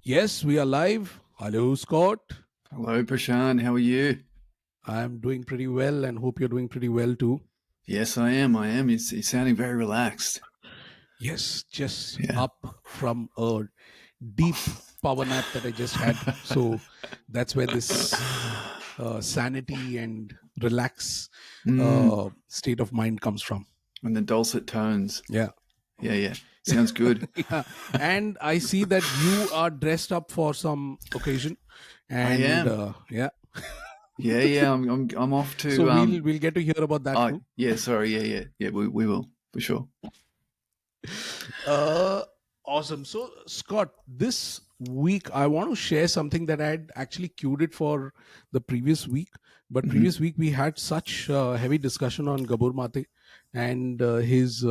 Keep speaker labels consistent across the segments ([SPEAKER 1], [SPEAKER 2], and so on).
[SPEAKER 1] Yes, we are live. Hello, Scott.
[SPEAKER 2] Hello, Prashant. How are you?
[SPEAKER 1] I'm doing pretty well and hope you're doing pretty well too.
[SPEAKER 2] Yes, I am. You're sounding very relaxed.
[SPEAKER 1] Yes, just
[SPEAKER 2] Yeah.
[SPEAKER 1] up from a deep power nap that I just had. So that's where this sanity and relax
[SPEAKER 2] Mm,
[SPEAKER 1] state of mind comes from.
[SPEAKER 2] and the dulcet tones.
[SPEAKER 1] Yeah.
[SPEAKER 2] Yeah. Sounds good.
[SPEAKER 1] Yeah. And I see that you are dressed up for some occasion.
[SPEAKER 2] I
[SPEAKER 1] And
[SPEAKER 2] am.
[SPEAKER 1] yeah.
[SPEAKER 2] Yeah. I'm off
[SPEAKER 1] So
[SPEAKER 2] to
[SPEAKER 1] we'll get to hear about that
[SPEAKER 2] Oh,
[SPEAKER 1] too.
[SPEAKER 2] yeah. Sorry. Yeah. We will for sure.
[SPEAKER 1] Uh, awesome. So, Scott, this week I want to share something that I had actually queued it for the previous week. But
[SPEAKER 2] Hmm.
[SPEAKER 1] previous week we had such heavy discussion on Gabor Mate and his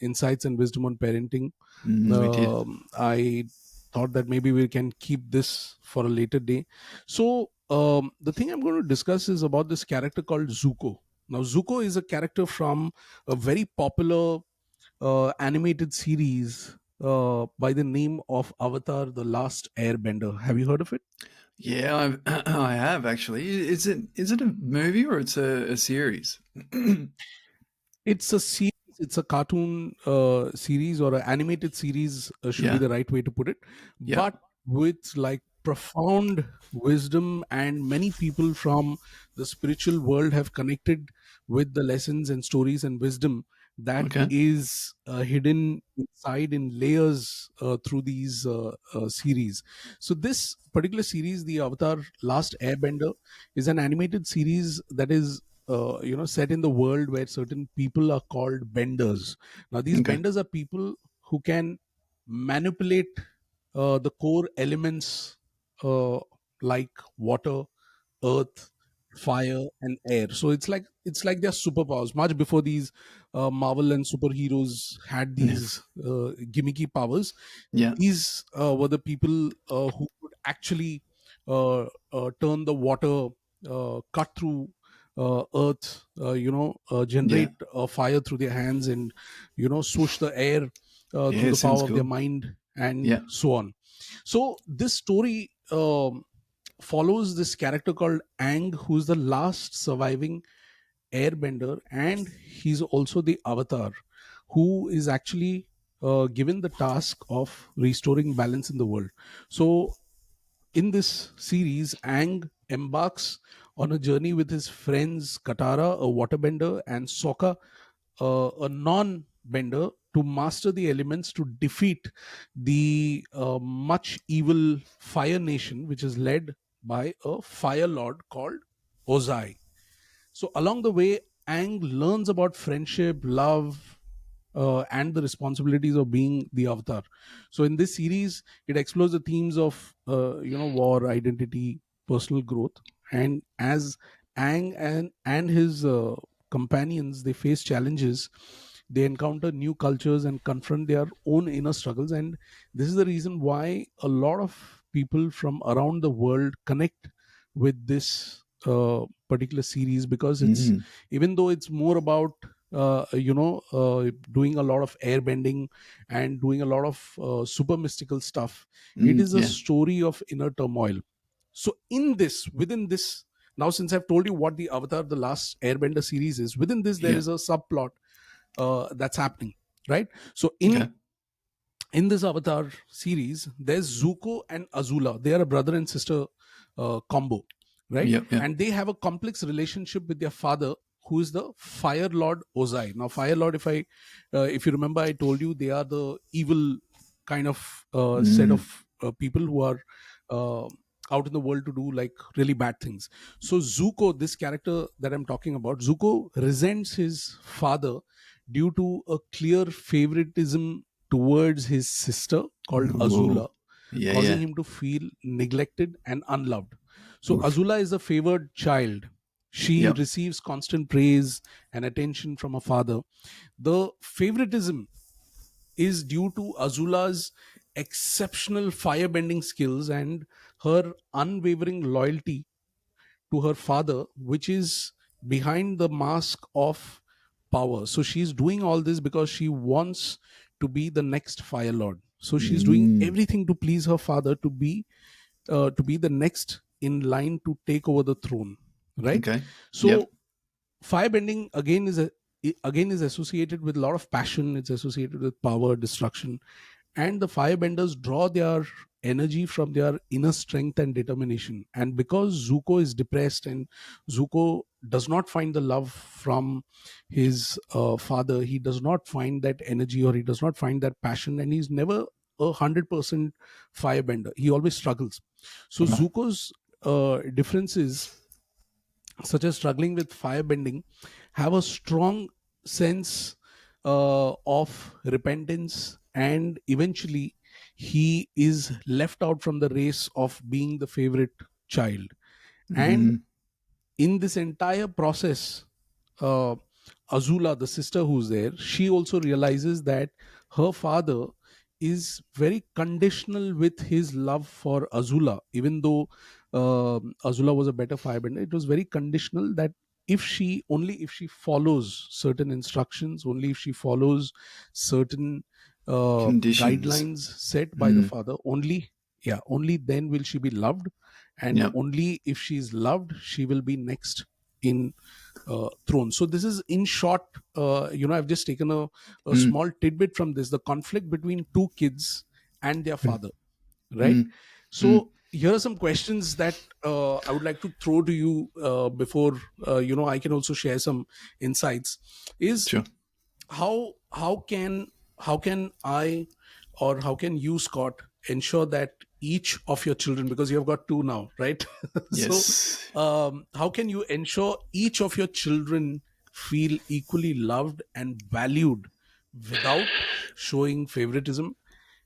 [SPEAKER 1] insights and wisdom on parenting.
[SPEAKER 2] We did.
[SPEAKER 1] I thought that maybe we can keep this for a later day. So, the thing I'm going to discuss is about this character called Zuko. Now, Zuko is a character from a very popular animated series by the name of Avatar: The Last Airbender. Have you heard of it?
[SPEAKER 2] Yeah, I have actually. Is it a movie or it's a series?
[SPEAKER 1] It's a series. It's a cartoon series or an animated series, should be
[SPEAKER 2] Yeah.
[SPEAKER 1] the right way to put it,
[SPEAKER 2] Yeah.
[SPEAKER 1] but with like profound wisdom, and many people from the spiritual world have connected with the lessons and stories and wisdom that
[SPEAKER 2] Okay.
[SPEAKER 1] is hidden inside in layers through these series. So this particular series, the Avatar Last Airbender, is an animated series that is set in the world where certain people are called benders. Now these
[SPEAKER 2] Okay.
[SPEAKER 1] benders are people who can manipulate the core elements, uh, like water, earth, fire and air. So it's like their superpowers much before these Marvel and superheroes had
[SPEAKER 2] Yeah.
[SPEAKER 1] these gimmicky powers.
[SPEAKER 2] Yeah.
[SPEAKER 1] These were the people who could actually turn the water, cut through earth,
[SPEAKER 2] Yeah.
[SPEAKER 1] generate fire through their hands, and swoosh the air through
[SPEAKER 2] Yeah.
[SPEAKER 1] the
[SPEAKER 2] Sounds
[SPEAKER 1] power of their
[SPEAKER 2] cool.
[SPEAKER 1] mind, and
[SPEAKER 2] Yeah.
[SPEAKER 1] so on. So this story follows this character called Aang, who's the last surviving airbender, and he's also the avatar who is actually given the task of restoring balance in the world. So in this series, Aang embarks on a journey with his friends Katara, a waterbender, and Sokka, a non-bender, to master the elements to defeat the much evil Fire Nation, which is led by a Fire Lord called Ozai. So along the way, Ang learns about friendship, love, and the responsibilities of being the avatar. So in this series, it explores the themes of war, identity, personal growth, and as Ang and his companions, they face challenges. They encounter new cultures and confront their own inner struggles, and this is the reason why a lot of people from around the world connect with this particular series, because it's,
[SPEAKER 2] Mm.
[SPEAKER 1] even though it's more about doing a lot of air bending and doing a lot of super mystical stuff, it is a
[SPEAKER 2] Yeah.
[SPEAKER 1] story of inner turmoil. So within this, now since I've told you what the Avatar The Last Airbender series is, within this there
[SPEAKER 2] Yeah.
[SPEAKER 1] is a subplot that's happening, right? So
[SPEAKER 2] Okay.
[SPEAKER 1] in this Avatar series, there's Zuko and Azula. They are a brother and sister combo, right?
[SPEAKER 2] Yep. Yeah.
[SPEAKER 1] And they have a complex relationship with their father, who is the Fire Lord Ozai. Now, Fire Lord, if you remember, I told you they are the evil kind of set
[SPEAKER 2] Mm.
[SPEAKER 1] of people who are uh, out in the world to do like really bad things. So Zuko, this character that I'm talking about, Zuko resents his father due to a clear favoritism towards his sister called
[SPEAKER 2] Ooh.
[SPEAKER 1] Azula,
[SPEAKER 2] Yeah.
[SPEAKER 1] causing
[SPEAKER 2] Yeah.
[SPEAKER 1] him to feel neglected and unloved. So
[SPEAKER 2] Oof.
[SPEAKER 1] Azula is a favored child. She
[SPEAKER 2] Yep.
[SPEAKER 1] receives constant praise and attention from her father. The favoritism is due to Azula's exceptional firebending skills and her unwavering loyalty to her father, which is behind the mask of power. So she's doing all this because she wants to be the next Fire Lord. So she's doing
[SPEAKER 2] Mm.
[SPEAKER 1] everything to please her father, to be the next in line to take over the throne, right?
[SPEAKER 2] Okay. Yep.
[SPEAKER 1] So firebending again is associated with a lot of passion. It's associated with power, destruction, and the firebenders draw their energy from their inner strength and determination. And because Zuko is depressed, and Zuko does not find the love from his father, he does not find that energy, or he does not find that passion, and he's never 100% firebender. He always struggles. So Zuko's differences, such as struggling with firebending, have a strong sense of repentance, and eventually he is left out from the race of being the favorite child. And
[SPEAKER 2] Mm.
[SPEAKER 1] in this entire process, uh, Azula, the sister who's there, she also realizes that her father is very conditional with his love for Azula. Even though Azula was a better firebender, it was very conditional that if she follows certain instructions, only if she follows certain
[SPEAKER 2] Conditions.
[SPEAKER 1] guidelines set by the
[SPEAKER 2] Mm.
[SPEAKER 1] father, only then will she be loved, and
[SPEAKER 2] Yep.
[SPEAKER 1] only if she's loved, she will be next in throne. So this is in short, I've just taken a
[SPEAKER 2] Mm.
[SPEAKER 1] small tidbit from this, the conflict between two kids and their
[SPEAKER 2] Mm.
[SPEAKER 1] father, right?
[SPEAKER 2] Mm. Mm.
[SPEAKER 1] So here are some questions that I would like to throw to you before I can also share some insights. Is
[SPEAKER 2] Sure.
[SPEAKER 1] how can I, or how can you, Scott, ensure that each of your children, because you have got two now, right? So
[SPEAKER 2] Yes.
[SPEAKER 1] how can you ensure each of your children feel equally loved and valued without showing favoritism?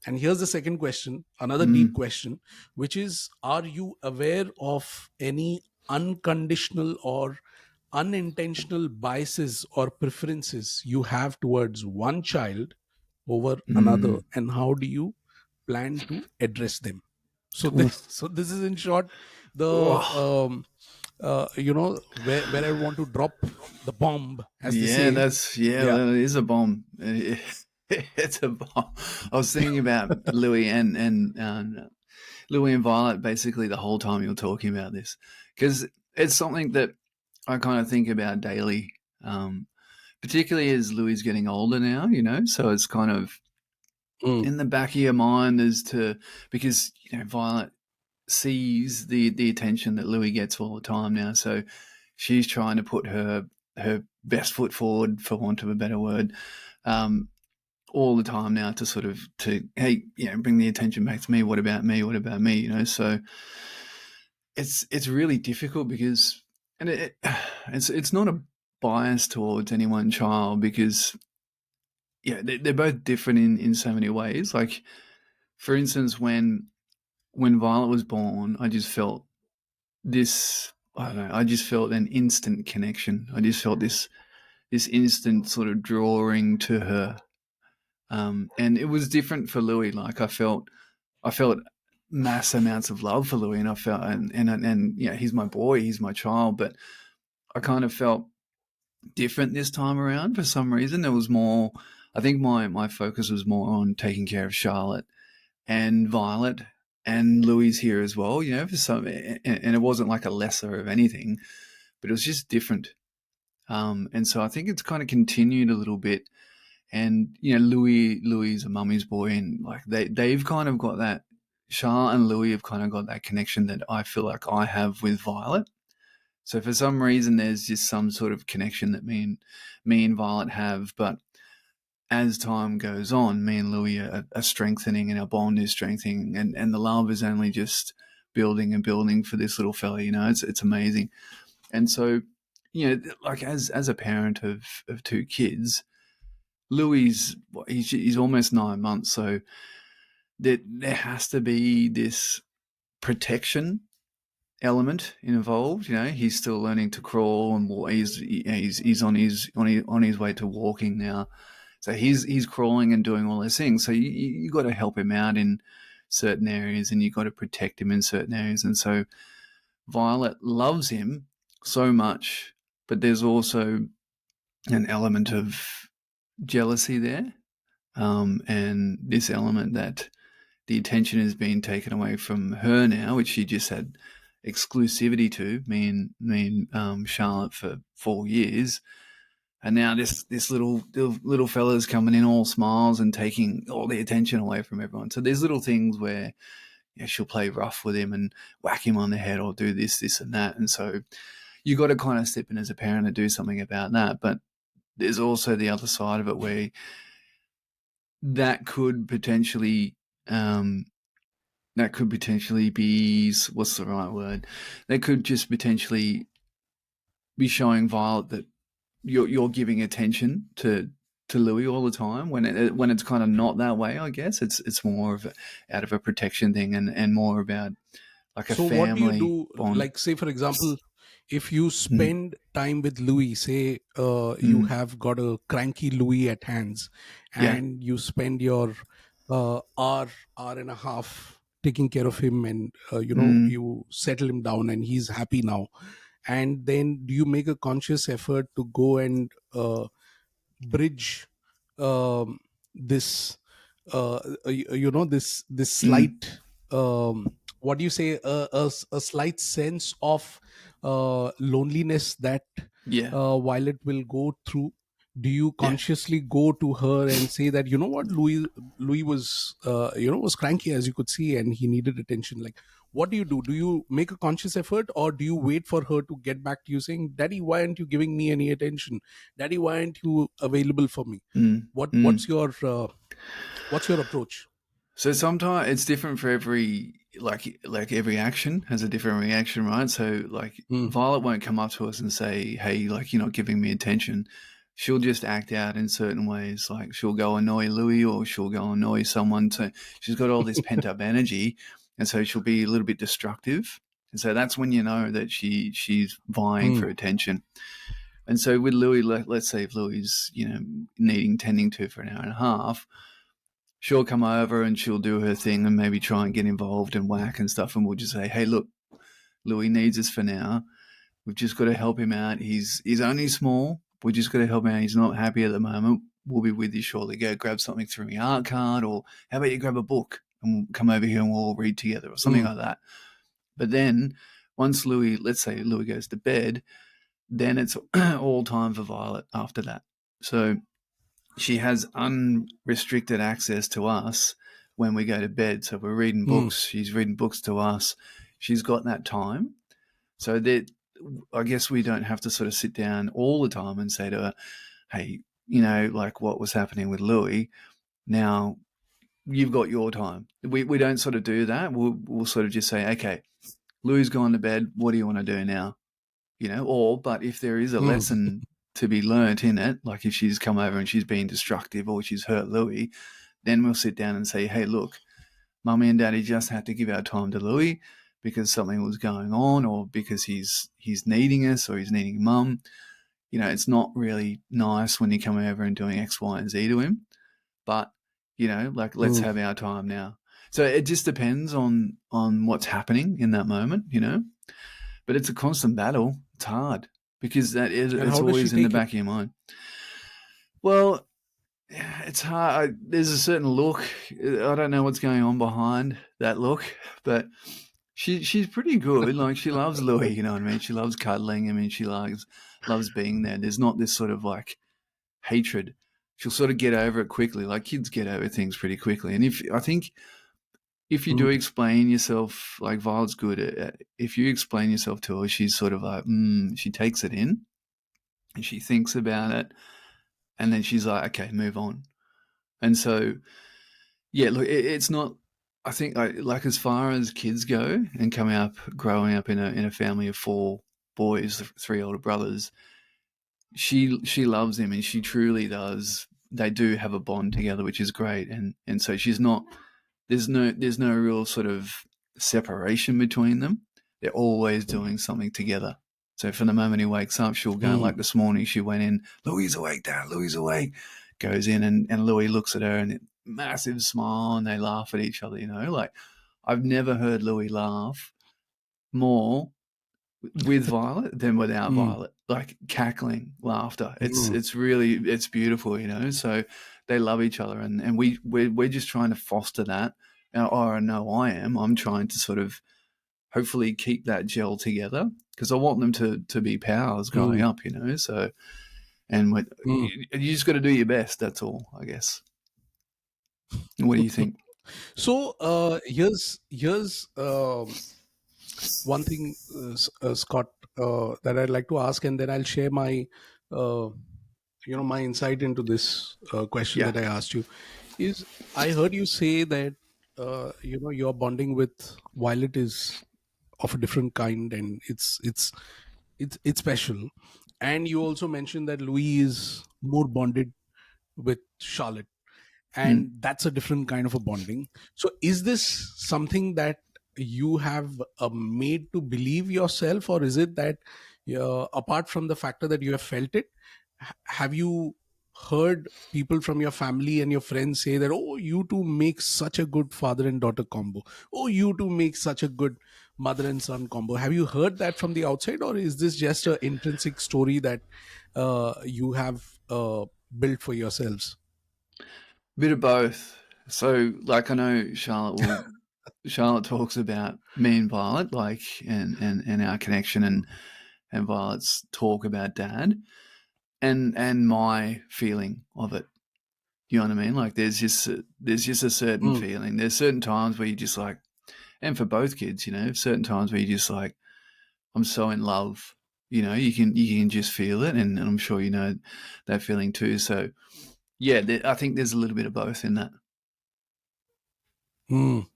[SPEAKER 1] And here's the second question, another deep
[SPEAKER 2] Mm.
[SPEAKER 1] question, which is, are you aware of any unconditional or unintentional biases or preferences you have towards one child over another,
[SPEAKER 2] Mm.
[SPEAKER 1] and how do you plan to address them? So
[SPEAKER 2] Ooh.
[SPEAKER 1] this is in short the
[SPEAKER 2] Oh.
[SPEAKER 1] where I want to drop the bomb, as they
[SPEAKER 2] Yeah,
[SPEAKER 1] say. Yeah.
[SPEAKER 2] that is a bomb. It's a bomb. I was thinking about Louis and Louis and Violet basically the whole time you were talking about this because it's something that I kind of think about daily, particularly as Louis is getting older now. So it's kind of
[SPEAKER 1] Mm,
[SPEAKER 2] in the back of your mind as to because Violet sees the attention that Louis gets all the time now, so she's trying to put her best foot forward, for want of a better word, um, all the time now to sort of to hey, bring the attention back to me. What about me? What about me? So it's really difficult because and it's not a bias towards any one child because they're both different in so many ways. Like for instance, when Violet was born, I just felt this. I don't know. I just felt an instant connection. I just felt this instant sort of drawing to her, and it was different for Louis. Like I felt mass amounts of love for Louis, and I felt and he's my boy, he's my child, but I kind of felt different this time around for some reason. There was more. I think my focus was more on taking care of Charlotte and Violet and Louis here as well. For some, and it wasn't like a lesser of anything, but it was just different. And so I think it's kind of continued a little bit. And Louis is a mummy's boy, and like they've kind of got that. Charlotte and Louis have kind of got that connection that I feel like I have with Violet. So for some reason, there's just some sort of connection that me and Violet have. But as time goes on, me and Louis are strengthening, and our bond is strengthening, and the love is only just building and building for this little fella. It's amazing. And so, like as a parent of two kids, Louis he's almost 9 months, so there has to be this protection element involved. He's still learning to crawl and walk. He's on his way to walking now, so he's crawling and doing all those things. So you got to help him out in certain areas, and you got to protect him in certain areas. And so Violet loves him so much, but there's also an element of jealousy there. and this element that the attention is being taken away from her now, which she just had exclusivity to me and Charlotte for 4 years, and now this little fella's coming in all smiles and taking all the attention away from everyone. So there's little things where she'll play rough with him and whack him on the head or do this, and that, and so you got to kind of step in as a parent and do something about that. But there's also the other side of it where that could potentially um, be, what's the right word? That could just potentially be showing Violet that you're giving attention to Louis all the time when it's kind of not that way. I guess it's more of out of a protection thing and more about like a
[SPEAKER 1] So what do you
[SPEAKER 2] family
[SPEAKER 1] do?
[SPEAKER 2] bond.
[SPEAKER 1] Like, say for example, if you
[SPEAKER 2] Mm,
[SPEAKER 1] spend time with Louis, say you
[SPEAKER 2] mm,
[SPEAKER 1] have got a cranky Louis at hands,
[SPEAKER 2] yeah.
[SPEAKER 1] and you spend your hour and a half taking care of him, and
[SPEAKER 2] Mm,
[SPEAKER 1] you settle him down and he's happy now, and then do you make a conscious effort to go and bridge this this
[SPEAKER 2] mm,
[SPEAKER 1] slight, what do you say, a slight sense of loneliness that
[SPEAKER 2] yeah.
[SPEAKER 1] Violet will go through? Do you
[SPEAKER 2] Yeah.
[SPEAKER 1] consciously go to her and say that, you know what, Louis was was cranky, as you could see, and he needed attention? Like, what do you do? Do you make a conscious effort, or do you wait for her to get back to you saying, Daddy, why aren't you giving me any attention? Daddy, why aren't you available for me?
[SPEAKER 2] Mm,
[SPEAKER 1] what
[SPEAKER 2] mm.
[SPEAKER 1] what's your what's your approach?
[SPEAKER 2] So sometimes it's different for every like every action has a different reaction, right? So like
[SPEAKER 1] Mm,
[SPEAKER 2] Violet won't come up to us and say, "Hey, like you're not giving me attention." She'll just act out in certain ways. Like she'll go annoy Louis or she'll go annoy someone. So she's got all this pent up energy, and so she'll be a little bit destructive. And so that's when you know that she's vying
[SPEAKER 1] mm,
[SPEAKER 2] for attention. And so with Louis, let's say if Louis needing tending to for an hour and a half, she'll come over and she'll do her thing and maybe try and get involved and whack and stuff. And we'll just say, hey, look, Louis needs us for now. We've just got to help him out. He's only small. We just got to help him out. He's not happy at the moment. We'll be with you shortly. Go grab something through my art card, or how about you grab a book and we'll come over here and we'll all read together, or something
[SPEAKER 1] mm,
[SPEAKER 2] like that. But then once Louis, let's say Louis goes to bed, then it's all time for Violet after that. So she has unrestricted access to us when we go to bed. So we're reading
[SPEAKER 1] mm,
[SPEAKER 2] books. She's reading books to us. She's got that time. So that I guess we don't have to sort of sit down all the time and say to her, hey, like what was happening with Louis. Now you've got your time. We don't sort of do that. We'll sort of just say, okay, Louis gone to bed. What do you want to do now? But if there is a
[SPEAKER 1] mm,
[SPEAKER 2] lesson to be learnt in it, like if she's come over and she's been destructive or she's hurt Louis, then we'll sit down and say, hey, look, mummy and daddy just had to give our time to Louis because something was going on or because he's needing us or he's needing mum. It's not really nice when you come over and doing X, Y, and Z to him. But, like let's
[SPEAKER 1] mm.
[SPEAKER 2] have our time now. So it just depends on what's happening in that moment. But it's a constant battle. It's hard because
[SPEAKER 1] And
[SPEAKER 2] it's
[SPEAKER 1] how does she
[SPEAKER 2] always in the
[SPEAKER 1] take it?
[SPEAKER 2] back of your mind. Well, it's hard. There's a certain look. I don't know what's going on behind that look, but she's pretty good. Like she loves Louis. You know what I mean? She loves cuddling. I mean, she loves being there. There's not this sort of like hatred. She'll sort of get over it quickly. Like kids get over things pretty quickly. And I think if you do
[SPEAKER 1] Mm,
[SPEAKER 2] explain yourself, like Violet's good at, if you explain yourself to her, she's sort of like, she takes it in and she thinks about it, and then she's like, okay, move on. And so, yeah, look, it's not. I think like as far as kids go and growing up in a family of four boys, three older brothers, she loves him and she truly does. They do have a bond together, which is great, and so she's not. There's no real sort of separation between them. They're always doing something together. So from the moment he wakes up, she'll go,
[SPEAKER 1] mm,
[SPEAKER 2] like this morning, she went in, Louis is awake, Dad, Louis is awake. Goes in and Louis looks at her and massive smile and they laugh at each other. Like I've never heard Louis laugh more with Violet than without
[SPEAKER 1] mm,
[SPEAKER 2] Violet. Like cackling laughter. It's
[SPEAKER 1] mm,
[SPEAKER 2] it's really it's beautiful. So they love each other, and we're just trying to foster that. Or I know I'm trying to sort of hopefully keep that gel together because I want them to be pals growing
[SPEAKER 1] Mm,
[SPEAKER 2] up, So, and
[SPEAKER 1] mm.
[SPEAKER 2] you just got to do your best. That's all, I guess. What do you think?
[SPEAKER 1] So here's one thing, Scott, that I'd like to ask, and then I'll share my uh, my insight into this question
[SPEAKER 2] Yeah.
[SPEAKER 1] that I asked you. Is I heard you say that your bonding with Violet is of a different kind, and it's special. And you also mentioned that Louis is more bonded with Charlotte,
[SPEAKER 2] Mm.
[SPEAKER 1] and that's a different kind of a bonding. So is this something that you have made to believe yourself, or is it that apart from the factor that you have felt it, have you heard people from your family and your friends say that, oh, you two make such a good father and daughter combo, oh, you two make such a good mother and son combo? Have you heard that from the outside, or is this just an intrinsic story that you have built for yourselves?
[SPEAKER 2] Bit of both. So, like, I know Charlotte talks about me and Violet, like, and our connection, and Violet's talk about Dad, and my feeling of it. You know what I mean? Like, there's just a certain
[SPEAKER 1] Mm,
[SPEAKER 2] feeling. There's certain times where you just like, and for both kids, certain times where you just like, I'm so in love. You can just feel it, and I'm sure you know that feeling too. So yeah, I think there's a little bit of both in that.
[SPEAKER 1] mm.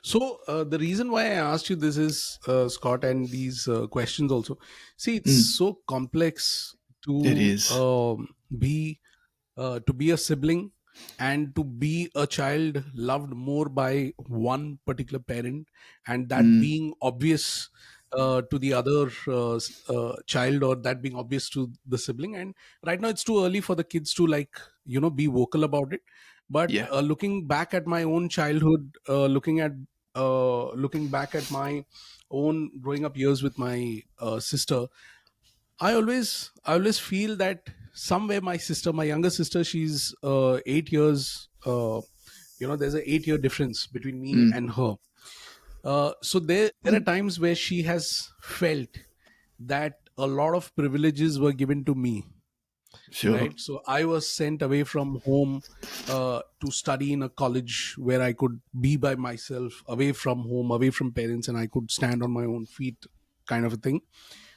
[SPEAKER 1] So the reason why I asked you this is, Scott, and these questions also. See, it's
[SPEAKER 2] Mm,
[SPEAKER 1] so complex
[SPEAKER 2] it
[SPEAKER 1] to
[SPEAKER 2] is.
[SPEAKER 1] be to be a sibling and to be a child loved more by one particular parent, and that
[SPEAKER 2] Mm,
[SPEAKER 1] being obvious to the other child, or that being obvious to the sibling. And right now it's too early for the kids to, like, be vocal about it. But
[SPEAKER 2] yeah.
[SPEAKER 1] looking back at my own childhood, looking back at my own growing up years with my sister, I always feel that somewhere my sister, my younger sister, she's 8 years. There's an 8 year difference between me
[SPEAKER 2] Mm,
[SPEAKER 1] and her. So there are times where she has felt that a lot of privileges were given to me,
[SPEAKER 2] sure.
[SPEAKER 1] right? So I was sent away from home to study in a college where I could be by myself, away from home, away from parents, and I could stand on my own feet, kind of a thing.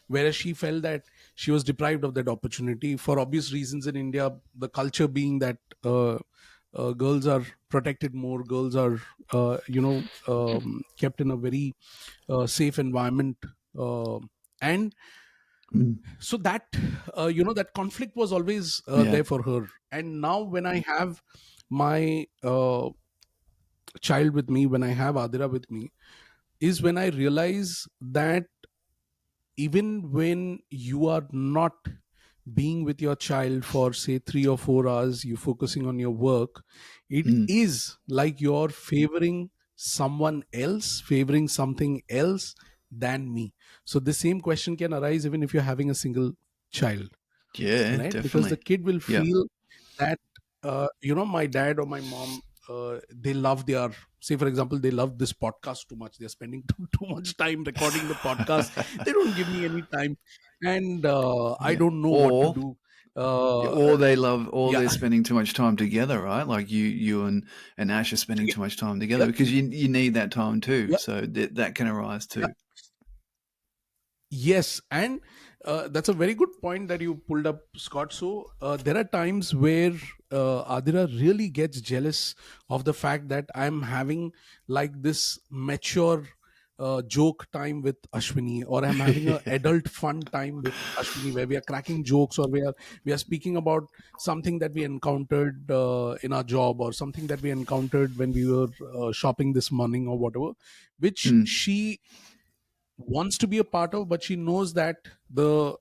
[SPEAKER 1] Whereas she felt that she was deprived of that opportunity for obvious reasons. In India, the culture being that girls are protected more, girls are kept in a very safe environment, uh, and
[SPEAKER 2] Mm,
[SPEAKER 1] so that that conflict was always
[SPEAKER 2] yeah.
[SPEAKER 1] there for her. And now when I have my child with me, when I have Adira with me, is when I realize that even when you are not being with your child for say 3 or 4 hours, you focusing on your work, it
[SPEAKER 2] Mm,
[SPEAKER 1] is like you're favoring someone else, favoring something else than me. So the same question can arise even if you're having a single child,
[SPEAKER 2] yeah,
[SPEAKER 1] right? Because the
[SPEAKER 2] definitely.
[SPEAKER 1] kid will
[SPEAKER 2] Yeah.
[SPEAKER 1] feel that my dad or my mom, they love their, say for example, they love this podcast too much, they're spending too much time recording the podcast, they don't give me any time, and I
[SPEAKER 2] Yeah.
[SPEAKER 1] don't know what to
[SPEAKER 2] Or
[SPEAKER 1] do. uh,
[SPEAKER 2] or they love, or
[SPEAKER 1] yeah.
[SPEAKER 2] they're spending too much time together, right? Like you and Ash are spending too much time together
[SPEAKER 1] Yeah,
[SPEAKER 2] because you need that time too.
[SPEAKER 1] yeah,
[SPEAKER 2] So that can arise
[SPEAKER 1] yeah.
[SPEAKER 2] too.
[SPEAKER 1] Yes, and that's a very good point that you pulled up, Scott. So there are times where Adira really gets jealous of the fact that I'm having like this mature joke time with Ashwini, or I'm having a adult fun time with Ashwini, where we are cracking jokes, or we are speaking about something that we encountered in our job, or something that we encountered when we were shopping this morning, or whatever, which
[SPEAKER 2] Mm,
[SPEAKER 1] she wants to be a part of, but she knows that the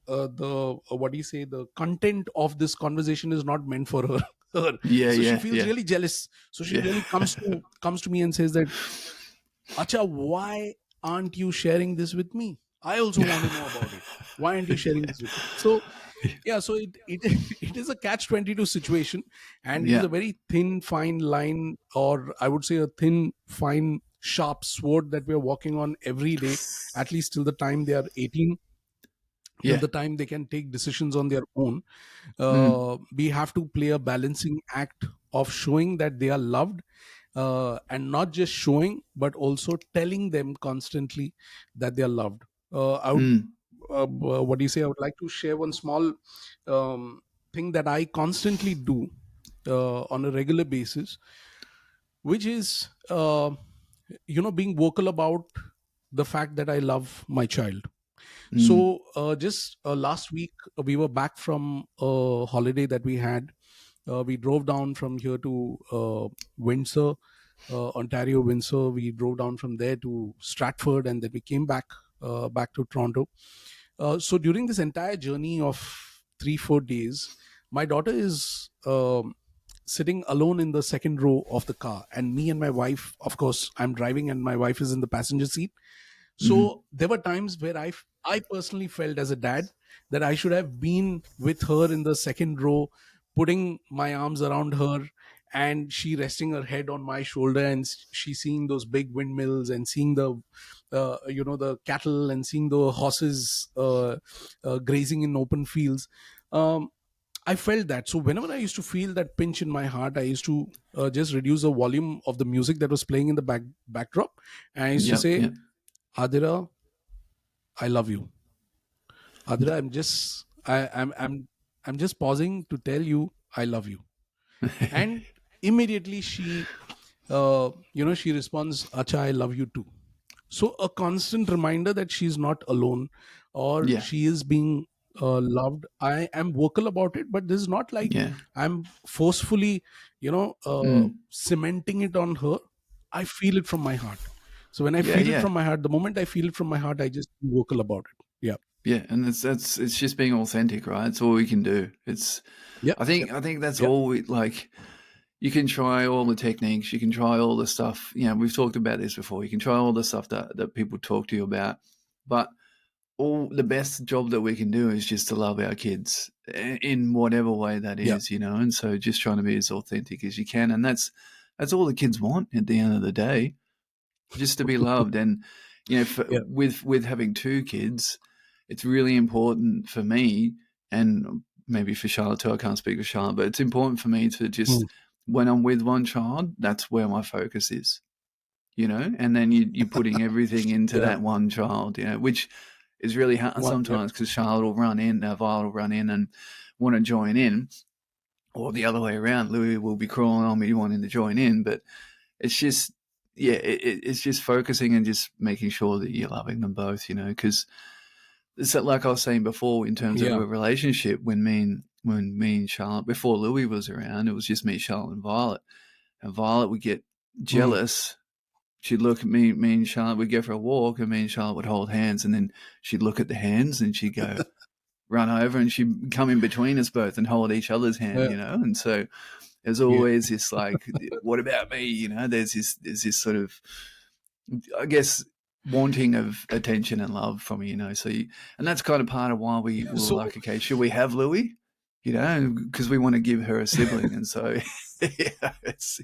[SPEAKER 1] what do you say, the content of this conversation is not meant for her. her.
[SPEAKER 2] yeah,
[SPEAKER 1] So she
[SPEAKER 2] yeah,
[SPEAKER 1] feels
[SPEAKER 2] yeah,
[SPEAKER 1] really jealous, so she
[SPEAKER 2] yeah.
[SPEAKER 1] really comes to me and says that, acha, why aren't you sharing this with me? I also want to know about it. Why aren't you sharing this with me? So Yeah, so it it is a catch 22 situation, and it is
[SPEAKER 2] Yeah.
[SPEAKER 1] a very thin fine line, or I would say a thin fine sharp sword that we are walking on every day, at least till the time they are 18, till
[SPEAKER 2] Yeah.
[SPEAKER 1] the time they can take decisions on their own.
[SPEAKER 2] Mm.
[SPEAKER 1] We have to play a balancing act of showing that they are loved, and not just showing but also telling them constantly that they are loved. I would
[SPEAKER 2] Mm.
[SPEAKER 1] What do you say, I would like to share one small thing that I constantly do on a regular basis, which is being vocal about the fact that I love my child.
[SPEAKER 2] Mm.
[SPEAKER 1] So just last week, we were back from a holiday that we had. We drove down from here to Windsor, Ontario, Windsor. We drove down from there to Stratford, and then we came back to Toronto. So during this entire journey of 3-4 days, my daughter is sitting alone in the second row of the car, and me and my wife, of course, I'm driving, and my wife is in the passenger seat.
[SPEAKER 2] Mm.
[SPEAKER 1] So there were times where I personally felt as a dad that I should have been with her in the second row, putting my arms around her, and she resting her head on my shoulder, and she seeing those big windmills, and seeing the cattle, and seeing the horses grazing in open fields. Um, I felt that. So whenever I used to feel that pinch in my heart, I used to just reduce the volume of the music that was playing in the backdrop, and I used to
[SPEAKER 2] Yep.
[SPEAKER 1] say,
[SPEAKER 2] Yep.
[SPEAKER 1] Adira, I love you. Adira, I'm just pausing to tell you I love you. And immediately she responds, Acha, I love you too. So a constant reminder that she's not alone, or
[SPEAKER 2] Yeah.
[SPEAKER 1] she is being loved. I am vocal about it, but this is not like
[SPEAKER 2] Yeah.
[SPEAKER 1] I'm forcefully,
[SPEAKER 2] Mm.
[SPEAKER 1] cementing it on her. I feel it from my heart. So when I
[SPEAKER 2] Yeah.
[SPEAKER 1] feel it
[SPEAKER 2] Yeah.
[SPEAKER 1] from my heart, the moment I feel it from my heart, I just be vocal about it. Yeah.
[SPEAKER 2] Yeah. And that's it's just being authentic, right? It's all we can do. It's
[SPEAKER 1] Yeah. Yeah.
[SPEAKER 2] I think that's
[SPEAKER 1] Yeah.
[SPEAKER 2] all we like. You can try all the techniques. You can try all the stuff. You know, we've talked about this before. You can try all the stuff that people talk to you about, but all the best job that we can do is just to love our kids in whatever way that
[SPEAKER 1] Yeah.
[SPEAKER 2] is, and so just trying to be as authentic as you can, and that's all the kids want at the end of the day, just to be loved. And
[SPEAKER 1] Yeah.
[SPEAKER 2] with having two kids, it's really important for me, and maybe for Charlotte too. I can't speak for Charlotte, but it's important for me to just,
[SPEAKER 1] Mm.
[SPEAKER 2] when I'm with one child, that's where my focus is, and then you're putting everything into
[SPEAKER 1] Yeah.
[SPEAKER 2] that one child, which is really hard
[SPEAKER 1] One. Yeah.
[SPEAKER 2] sometimes because Charlotte will run in, Violet will run in and want to join in, or the other way around. Louie will be crawling on me wanting to join in, but it's just, yeah, it's just focusing and just making sure that you're loving them both, because it's like I was saying before in terms of
[SPEAKER 1] Yeah.
[SPEAKER 2] a relationship. When me and Charlotte, before Louie was around, it was just me, Charlotte, and Violet would get
[SPEAKER 1] Mm.
[SPEAKER 2] jealous. She'd look at me and Charlotte would go for a walk, and me and Charlotte would hold hands, and then she'd look at the hands and she'd go, run over, and she'd come in between us both and hold each other's hand,
[SPEAKER 1] Yeah.
[SPEAKER 2] and so there's
[SPEAKER 1] Yeah.
[SPEAKER 2] always this like, what about me? There's this sort of, I guess, wanting of attention and love from me, so and that's kind of part of why we were
[SPEAKER 1] So
[SPEAKER 2] like, okay, should we have Louie? Because we want to give her a sibling, and so yeah,
[SPEAKER 1] yeah.
[SPEAKER 2] so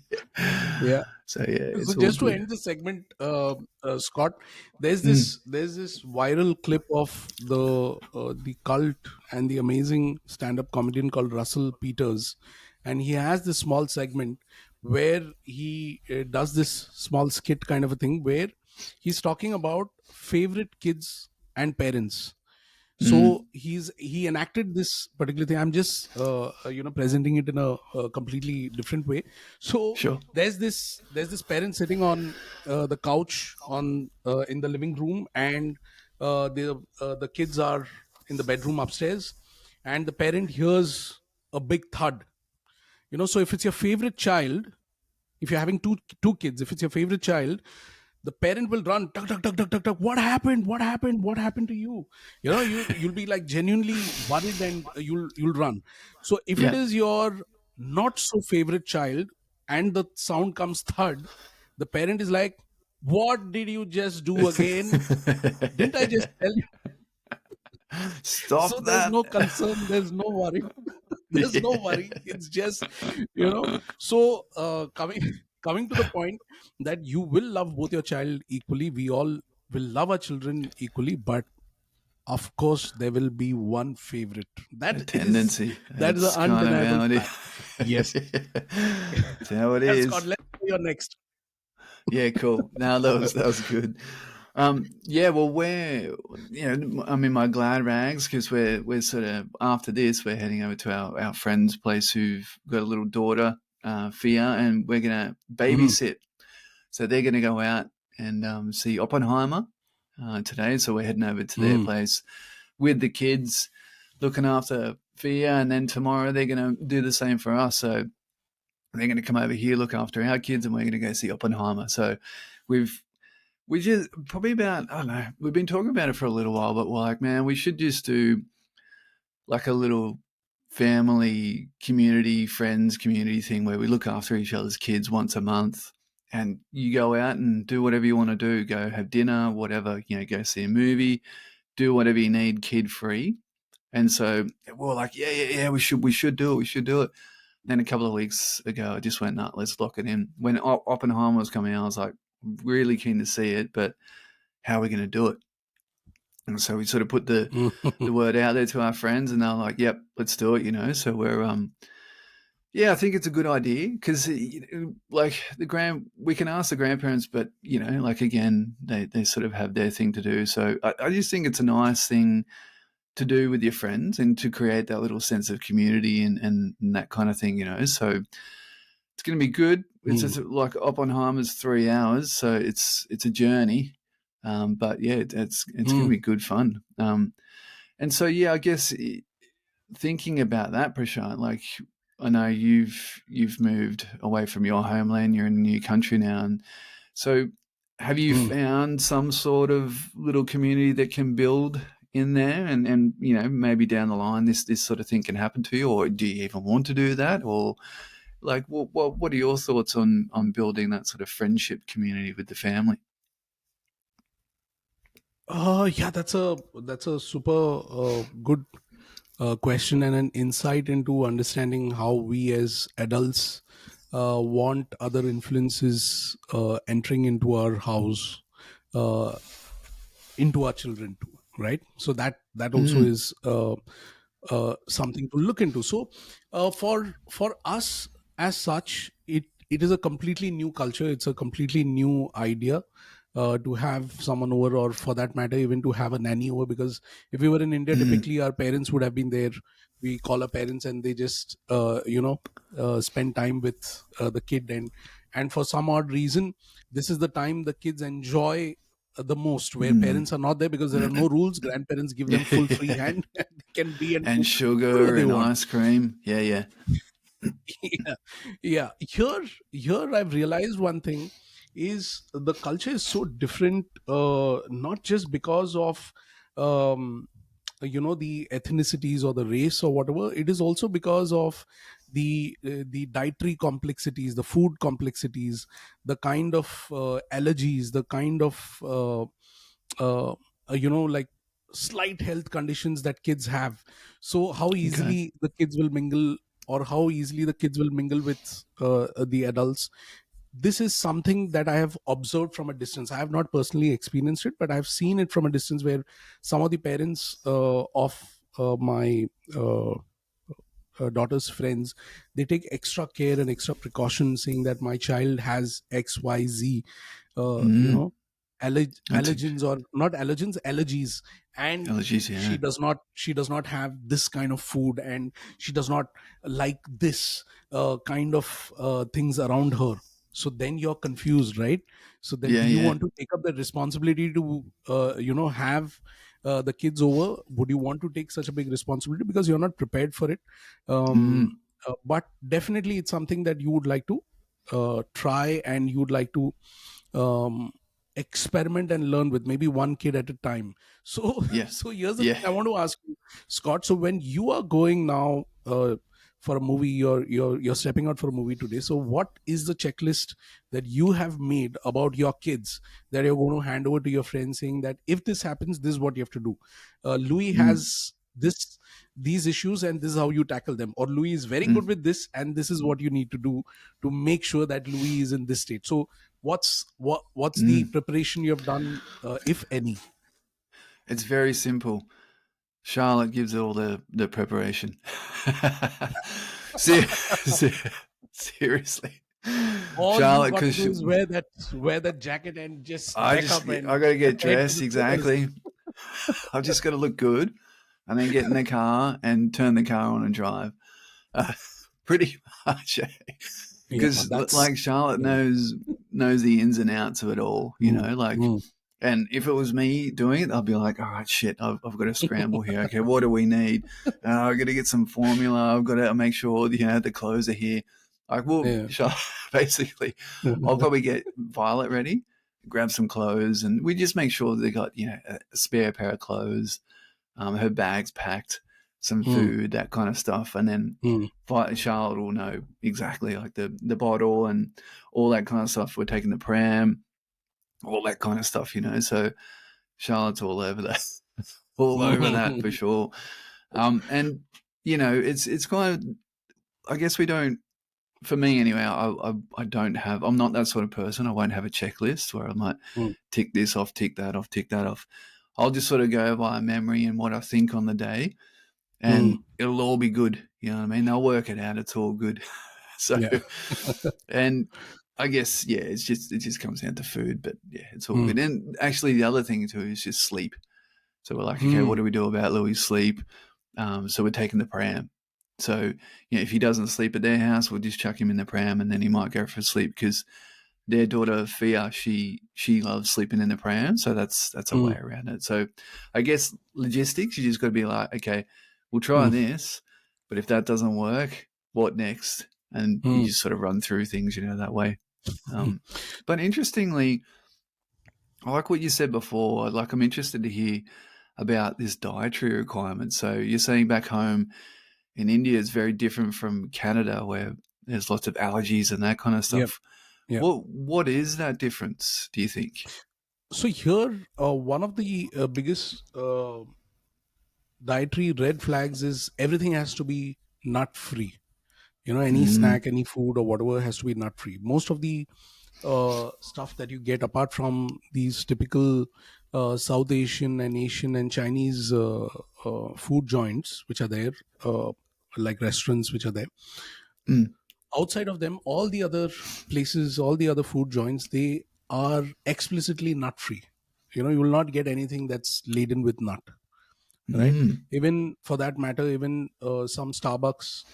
[SPEAKER 2] yeah,
[SPEAKER 1] So
[SPEAKER 2] it's all
[SPEAKER 1] just to
[SPEAKER 2] good.
[SPEAKER 1] end the segment, Scott, there's
[SPEAKER 2] Mm.
[SPEAKER 1] this viral clip of the cult and the amazing stand-up comedian called Russell Peters, and he has this small segment where he does this small skit kind of a thing where he's talking about favorite kids and parents. So
[SPEAKER 2] Mm.
[SPEAKER 1] he enacted this particular thing. I'm just presenting it in a completely different way. So
[SPEAKER 2] Sure.
[SPEAKER 1] there's this parent sitting on the couch on in the living room, and the kids are in the bedroom upstairs, and the parent hears a big thud. So if it's your favorite child, if you're having two kids, if it's your favorite child, the parent will run, tuck tuck tuck tuck tuck tuck. What happened? What happened? What happened to you? You'll be like genuinely worried, and you'll run. So if it
[SPEAKER 2] Yeah.
[SPEAKER 1] is your not so favorite child and the sound comes third, the parent is like, what did you just do again? Didn't I just tell you?
[SPEAKER 2] Stop
[SPEAKER 1] So there's
[SPEAKER 2] that.
[SPEAKER 1] no concern, there's no worry. There's no worry,
[SPEAKER 2] Yeah.
[SPEAKER 1] it's just, you know. So coming coming to the point that you will love both your child equally, we all will love our children equally, but of course there will be one favorite.
[SPEAKER 2] A
[SPEAKER 1] That
[SPEAKER 2] tendency.
[SPEAKER 1] is an
[SPEAKER 2] That's kind of
[SPEAKER 1] undeniable
[SPEAKER 2] how it
[SPEAKER 1] fact. Yes.
[SPEAKER 2] is. It's how it
[SPEAKER 1] Scott,
[SPEAKER 2] is.
[SPEAKER 1] let's go your next.
[SPEAKER 2] Yeah, cool. No, that was good. Yeah, well, I'm in my glad rags because we're sort of after this we're heading over to our friend's place who've got a little daughter, Fia, and we're gonna
[SPEAKER 1] Mhm.
[SPEAKER 2] babysit. So they're gonna go out and see Oppenheimer today. So we're heading over to their
[SPEAKER 1] Mm.
[SPEAKER 2] place with the kids, looking after Fia, and then tomorrow they're gonna do the same for us. So they're going to come over here, look after our kids, and we're going to go see Oppenheimer. So we've we just probably about, I don't know, we've been talking about it for a little while, but we're like, man, we should just do like a little family community, friends community thing where we look after each other's kids once a month. And you go out and do whatever you want to do. Go have dinner, whatever, go see a movie, do whatever you need, kid free. And so we're like, yeah, we should do it, we should do it. Then a couple of weeks ago, I just went, nah, let's lock it in. When Oppenheimer was coming out, I was like, really keen to see it, but how are we going to do it? And so we sort of put the word out there to our friends, and they're like, "Yep, let's do it." So we're yeah, I think it's a good idea because like we can ask the grandparents, but like again, they sort of have their thing to do. So I just think it's a nice thing to do with your friends and to create that little sense of community and that kind of thing. So it's going to be good. It's
[SPEAKER 1] Mm.
[SPEAKER 2] just like Oppenheimer's 3 hours, so it's a journey. But yeah, it's going to
[SPEAKER 1] Mm.
[SPEAKER 2] be good fun. And so yeah, I guess thinking about that, Prashant, like I know you've moved away from your homeland. You're in a new country now, and so have you
[SPEAKER 1] Mm.
[SPEAKER 2] found some sort of little community that can build in there, and maybe down the line this sort of thing can happen to you, or do you even want to do that, or like what are your thoughts on building that sort of friendship community with the family?
[SPEAKER 1] Yeah, that's a super good question and an insight into understanding how we as adults want other influences entering into our house, uh, into our children too, right? So that also
[SPEAKER 2] Mm,
[SPEAKER 1] is something to look into. So for us as such, it is a completely new culture, it's a completely new idea to have someone over, or for that matter even to have a nanny over, because if we were in India,
[SPEAKER 2] mm,
[SPEAKER 1] typically our parents would have been there. We call our parents and they just spend time with the kid, and for some odd reason this is the time the kids enjoy the most, where
[SPEAKER 2] mm.
[SPEAKER 1] parents are not there, because there are no rules. Grandparents give them full free hand and they can be and
[SPEAKER 2] And
[SPEAKER 1] do whatever
[SPEAKER 2] sugar
[SPEAKER 1] they
[SPEAKER 2] and
[SPEAKER 1] want.
[SPEAKER 2] ice cream. Yeah, yeah.
[SPEAKER 1] Yeah, yeah. Here I've realized one thing is the culture is so different, not just because of um the ethnicities or the race or whatever. It is also because of the dietary complexities, the food complexities, the kind of allergies, the kind of uh, like slight health conditions that kids have. So how
[SPEAKER 2] Okay.
[SPEAKER 1] easily the kids will mingle, or how easily the kids will mingle with the adults. This is something that I have observed from a distance. I have not personally experienced it, but I've seen it from a distance, where some of the parents of my uh, daughter's friends, they take extra care and extra precaution, saying that my child has XYZ,
[SPEAKER 2] Mm. That's a
[SPEAKER 1] allergens, or not allergens, allergies, and
[SPEAKER 2] allergies,
[SPEAKER 1] she
[SPEAKER 2] yeah.
[SPEAKER 1] does not she does not have this kind of food, and she does not like this kind of things around her. So then you're confused, right? So then
[SPEAKER 2] Yeah,
[SPEAKER 1] do you
[SPEAKER 2] yeah.
[SPEAKER 1] want to take up the responsibility to have the kids over? Would you want to take such a big responsibility, because you're not prepared for it?
[SPEAKER 2] Mm.
[SPEAKER 1] But definitely it's something that you would like to try, and you would like to um, experiment and learn with, maybe one kid at a time. So
[SPEAKER 2] Yeah.
[SPEAKER 1] so here's the
[SPEAKER 2] Yeah.
[SPEAKER 1] thing I want to ask you, Scott. So when you are going now for a movie, you're stepping out for a movie today. So what is the checklist that you have made about your kids that you're going to hand over to your friends, saying that if this happens, this is what you have to do? Louis
[SPEAKER 2] Mm.
[SPEAKER 1] has these issues, and this is how you tackle them. Or Louis is very good
[SPEAKER 2] Mm.
[SPEAKER 1] with this, and this is what you need to do to make sure that Louis is in this state. So what's the
[SPEAKER 2] Mm.
[SPEAKER 1] preparation you have done, if any?
[SPEAKER 2] It's very simple. Charlotte gives all the preparation. Ser- Seriously,
[SPEAKER 1] All you
[SPEAKER 2] Charlotte,
[SPEAKER 1] got to
[SPEAKER 2] because
[SPEAKER 1] do is wear that jacket and just
[SPEAKER 2] I
[SPEAKER 1] deck
[SPEAKER 2] just
[SPEAKER 1] up
[SPEAKER 2] I
[SPEAKER 1] and
[SPEAKER 2] got to get
[SPEAKER 1] head to
[SPEAKER 2] dressed
[SPEAKER 1] the cinemas.
[SPEAKER 2] exactly. I've just got to look good, and then get in the car and turn the car on and drive. Uh, Pretty much,
[SPEAKER 1] Yeah,
[SPEAKER 2] because
[SPEAKER 1] that's
[SPEAKER 2] like Charlotte
[SPEAKER 1] yeah.
[SPEAKER 2] knows the ins and outs of it all.
[SPEAKER 1] Mm,
[SPEAKER 2] Like,
[SPEAKER 1] mm.
[SPEAKER 2] and if it was me doing it, I'd be like, all right, shit, I've got to scramble here. Okay, what do we need? I've got to get some formula. I've got to make sure the clothes are here. Like, well,
[SPEAKER 1] Yeah.
[SPEAKER 2] basically, I'll probably get Violet ready, grab some clothes, and we just make sure they got a spare pair of clothes, her bags packed, some
[SPEAKER 1] Mm,
[SPEAKER 2] food, that kind of stuff, and then
[SPEAKER 1] mm,
[SPEAKER 2] Charlotte will know exactly like the bottle and all that kind of stuff. We're taking the pram, all that kind of stuff. So Charlotte's all over that, all over that for
[SPEAKER 1] mm.
[SPEAKER 2] sure. And it's kind of, I guess we don't. For me anyway, I don't have. I'm not that sort of person. I won't have a checklist where I might
[SPEAKER 1] Mm,
[SPEAKER 2] tick this off, tick that off, tick that off. I'll just sort of go by memory and what I think on the day,
[SPEAKER 1] mm.
[SPEAKER 2] and it'll all be good. You know what I mean? They'll work it out. It's all good. So,
[SPEAKER 1] Yeah.
[SPEAKER 2] and I guess it just comes down to food, but yeah, it's all
[SPEAKER 1] Mm,
[SPEAKER 2] good. And actually, the other thing too is just sleep. So we're like, okay, what
[SPEAKER 1] mm,
[SPEAKER 2] do we do about Louis' sleep? So we're taking the pram. So if he doesn't sleep at their house, we'll just chuck him in the pram, and then he might go for sleep because their daughter Fia, she loves sleeping in the pram, so that's a way
[SPEAKER 1] mm,
[SPEAKER 2] around it. So I guess logistics, you just got to be like, okay, we'll try
[SPEAKER 1] mm,
[SPEAKER 2] this, but if that doesn't work, what next? And you
[SPEAKER 1] mm.
[SPEAKER 2] just sort of run through things, that way. Um, but interestingly, I like what you said before. Like, I'm interested to hear about this dietary requirement. So you're saying back home in India, it's very different from Canada, where there's lots of allergies and that kind of
[SPEAKER 1] Yep.
[SPEAKER 2] stuff.
[SPEAKER 1] Yeah.
[SPEAKER 2] What is that difference, do you think?
[SPEAKER 1] So here, one of the biggest dietary red flags is everything has to be nut free. Any
[SPEAKER 2] Mm.
[SPEAKER 1] snack, any food, or whatever has to be nut free. Most of the stuff that you get, apart from these typical South Asian and Asian and Chinese food joints, which are there, like restaurants which are there,
[SPEAKER 2] Mm.
[SPEAKER 1] outside of them, all the other places, all the other food joints, they are explicitly nut free. You will not get anything that's laden with nut, right?
[SPEAKER 2] Mm.
[SPEAKER 1] Even for that matter, even some Starbucks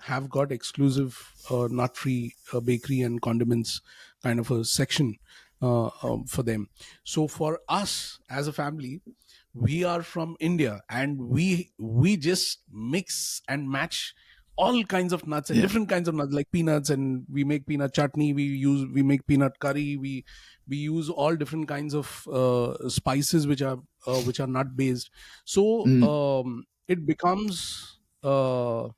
[SPEAKER 1] have got exclusive nut free bakery and condiments kind of a section for them. So for us as a family, we are from India, and we just mix and match all kinds of nuts and
[SPEAKER 2] Yeah.
[SPEAKER 1] different kinds of nuts, like peanuts, and we make peanut chutney, we make peanut curry, we use all different kinds of spices which are nut based. So
[SPEAKER 2] Mm.
[SPEAKER 1] it becomes a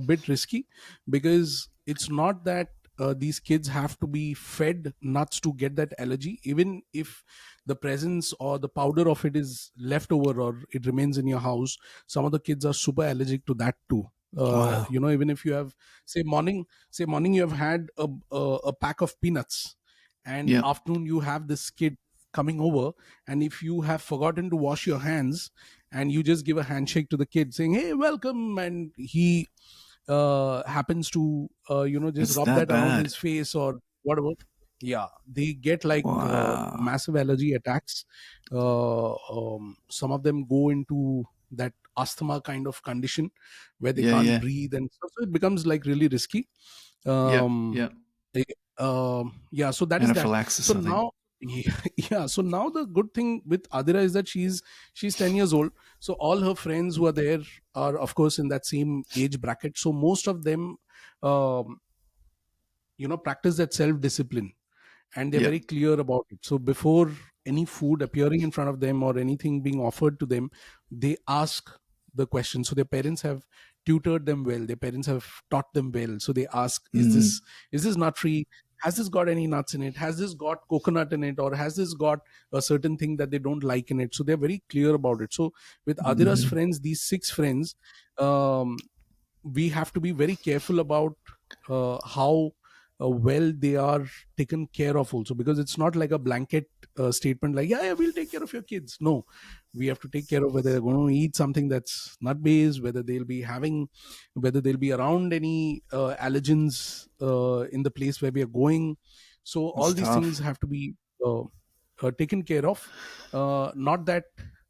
[SPEAKER 1] bit risky, because it's not that these kids have to be fed nuts to get that allergy. Even if the presence or the powder of it is left over or it remains in your house, some of the kids are super allergic to that too.
[SPEAKER 2] Wow.
[SPEAKER 1] Even if you have, say morning you have had a pack of peanuts, and
[SPEAKER 2] Yeah.
[SPEAKER 1] afternoon you have this kid coming over, and if you have forgotten to wash your hands, and you just give a handshake to the kid saying, hey, welcome, and he happens to just
[SPEAKER 2] It's
[SPEAKER 1] rub
[SPEAKER 2] that
[SPEAKER 1] that around
[SPEAKER 2] bad.
[SPEAKER 1] his face or whatever, yeah, they get like
[SPEAKER 2] Wow.
[SPEAKER 1] massive allergy attacks. Some of them go into that asthma kind of condition where they
[SPEAKER 2] Yeah.
[SPEAKER 1] can't
[SPEAKER 2] Yeah.
[SPEAKER 1] breathe and stuff, so it becomes like really risky.
[SPEAKER 2] Yep.
[SPEAKER 1] um,
[SPEAKER 2] Yep.
[SPEAKER 1] eh, yeah, so that is that. So
[SPEAKER 2] Anaphylaxis, I think.
[SPEAKER 1] now yeah, so now the good thing with Adira is that she's 10 years old. So all her friends who are there are of course in that same age bracket, so most of them um, practice that self discipline, and they're
[SPEAKER 2] Yep.
[SPEAKER 1] very clear about it. So before any food appearing in front of them or anything being offered to them, they ask the question. So their parents have tutored them well, their parents have taught them well, so they ask,
[SPEAKER 2] Mm.
[SPEAKER 1] is this nut free, has this got any nuts in it, has this got coconut in it, or has this got a certain thing that they don't like in it, so they're very clear about it. So with Adira's
[SPEAKER 2] Mm.
[SPEAKER 1] friends, these 6 friends, um, we have to be very careful about how well they are taken care of also, because it's not like a blanket statement like, yeah, yeah, we'll take care of your kids. No, we have to take care of whether they're going to eat something that's nut based, whether they'll be having, whether they'll be around any allergens in the place where we are going. So all
[SPEAKER 2] It's
[SPEAKER 1] these things
[SPEAKER 2] tough.
[SPEAKER 1] have to be taken care of. Not that,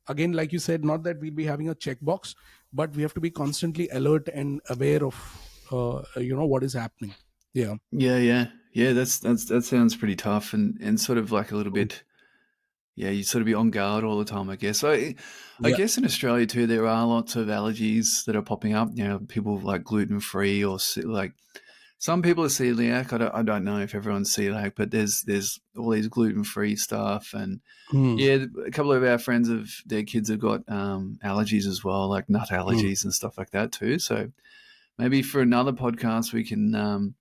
[SPEAKER 1] again, like you said, not that we'll be having a checkbox, but we have to be constantly alert and aware of what is happening. Yeah.
[SPEAKER 2] Yeah, yeah, yeah. That sounds pretty tough, and sort of like a little
[SPEAKER 1] Mm.
[SPEAKER 2] bit. Yeah, you sort of be on guard all the time, I guess. I
[SPEAKER 1] Yeah.
[SPEAKER 2] guess in Australia too, there are lots of allergies that are popping up. You know, people like gluten free or like some people are celiac. I don't know if everyone's celiac, but there's all these gluten free stuff, and
[SPEAKER 1] Mm.
[SPEAKER 2] yeah, a couple of our friends of their kids have got allergies as well, like nut
[SPEAKER 1] Mm.
[SPEAKER 2] allergies and stuff like that too. So maybe for another podcast we can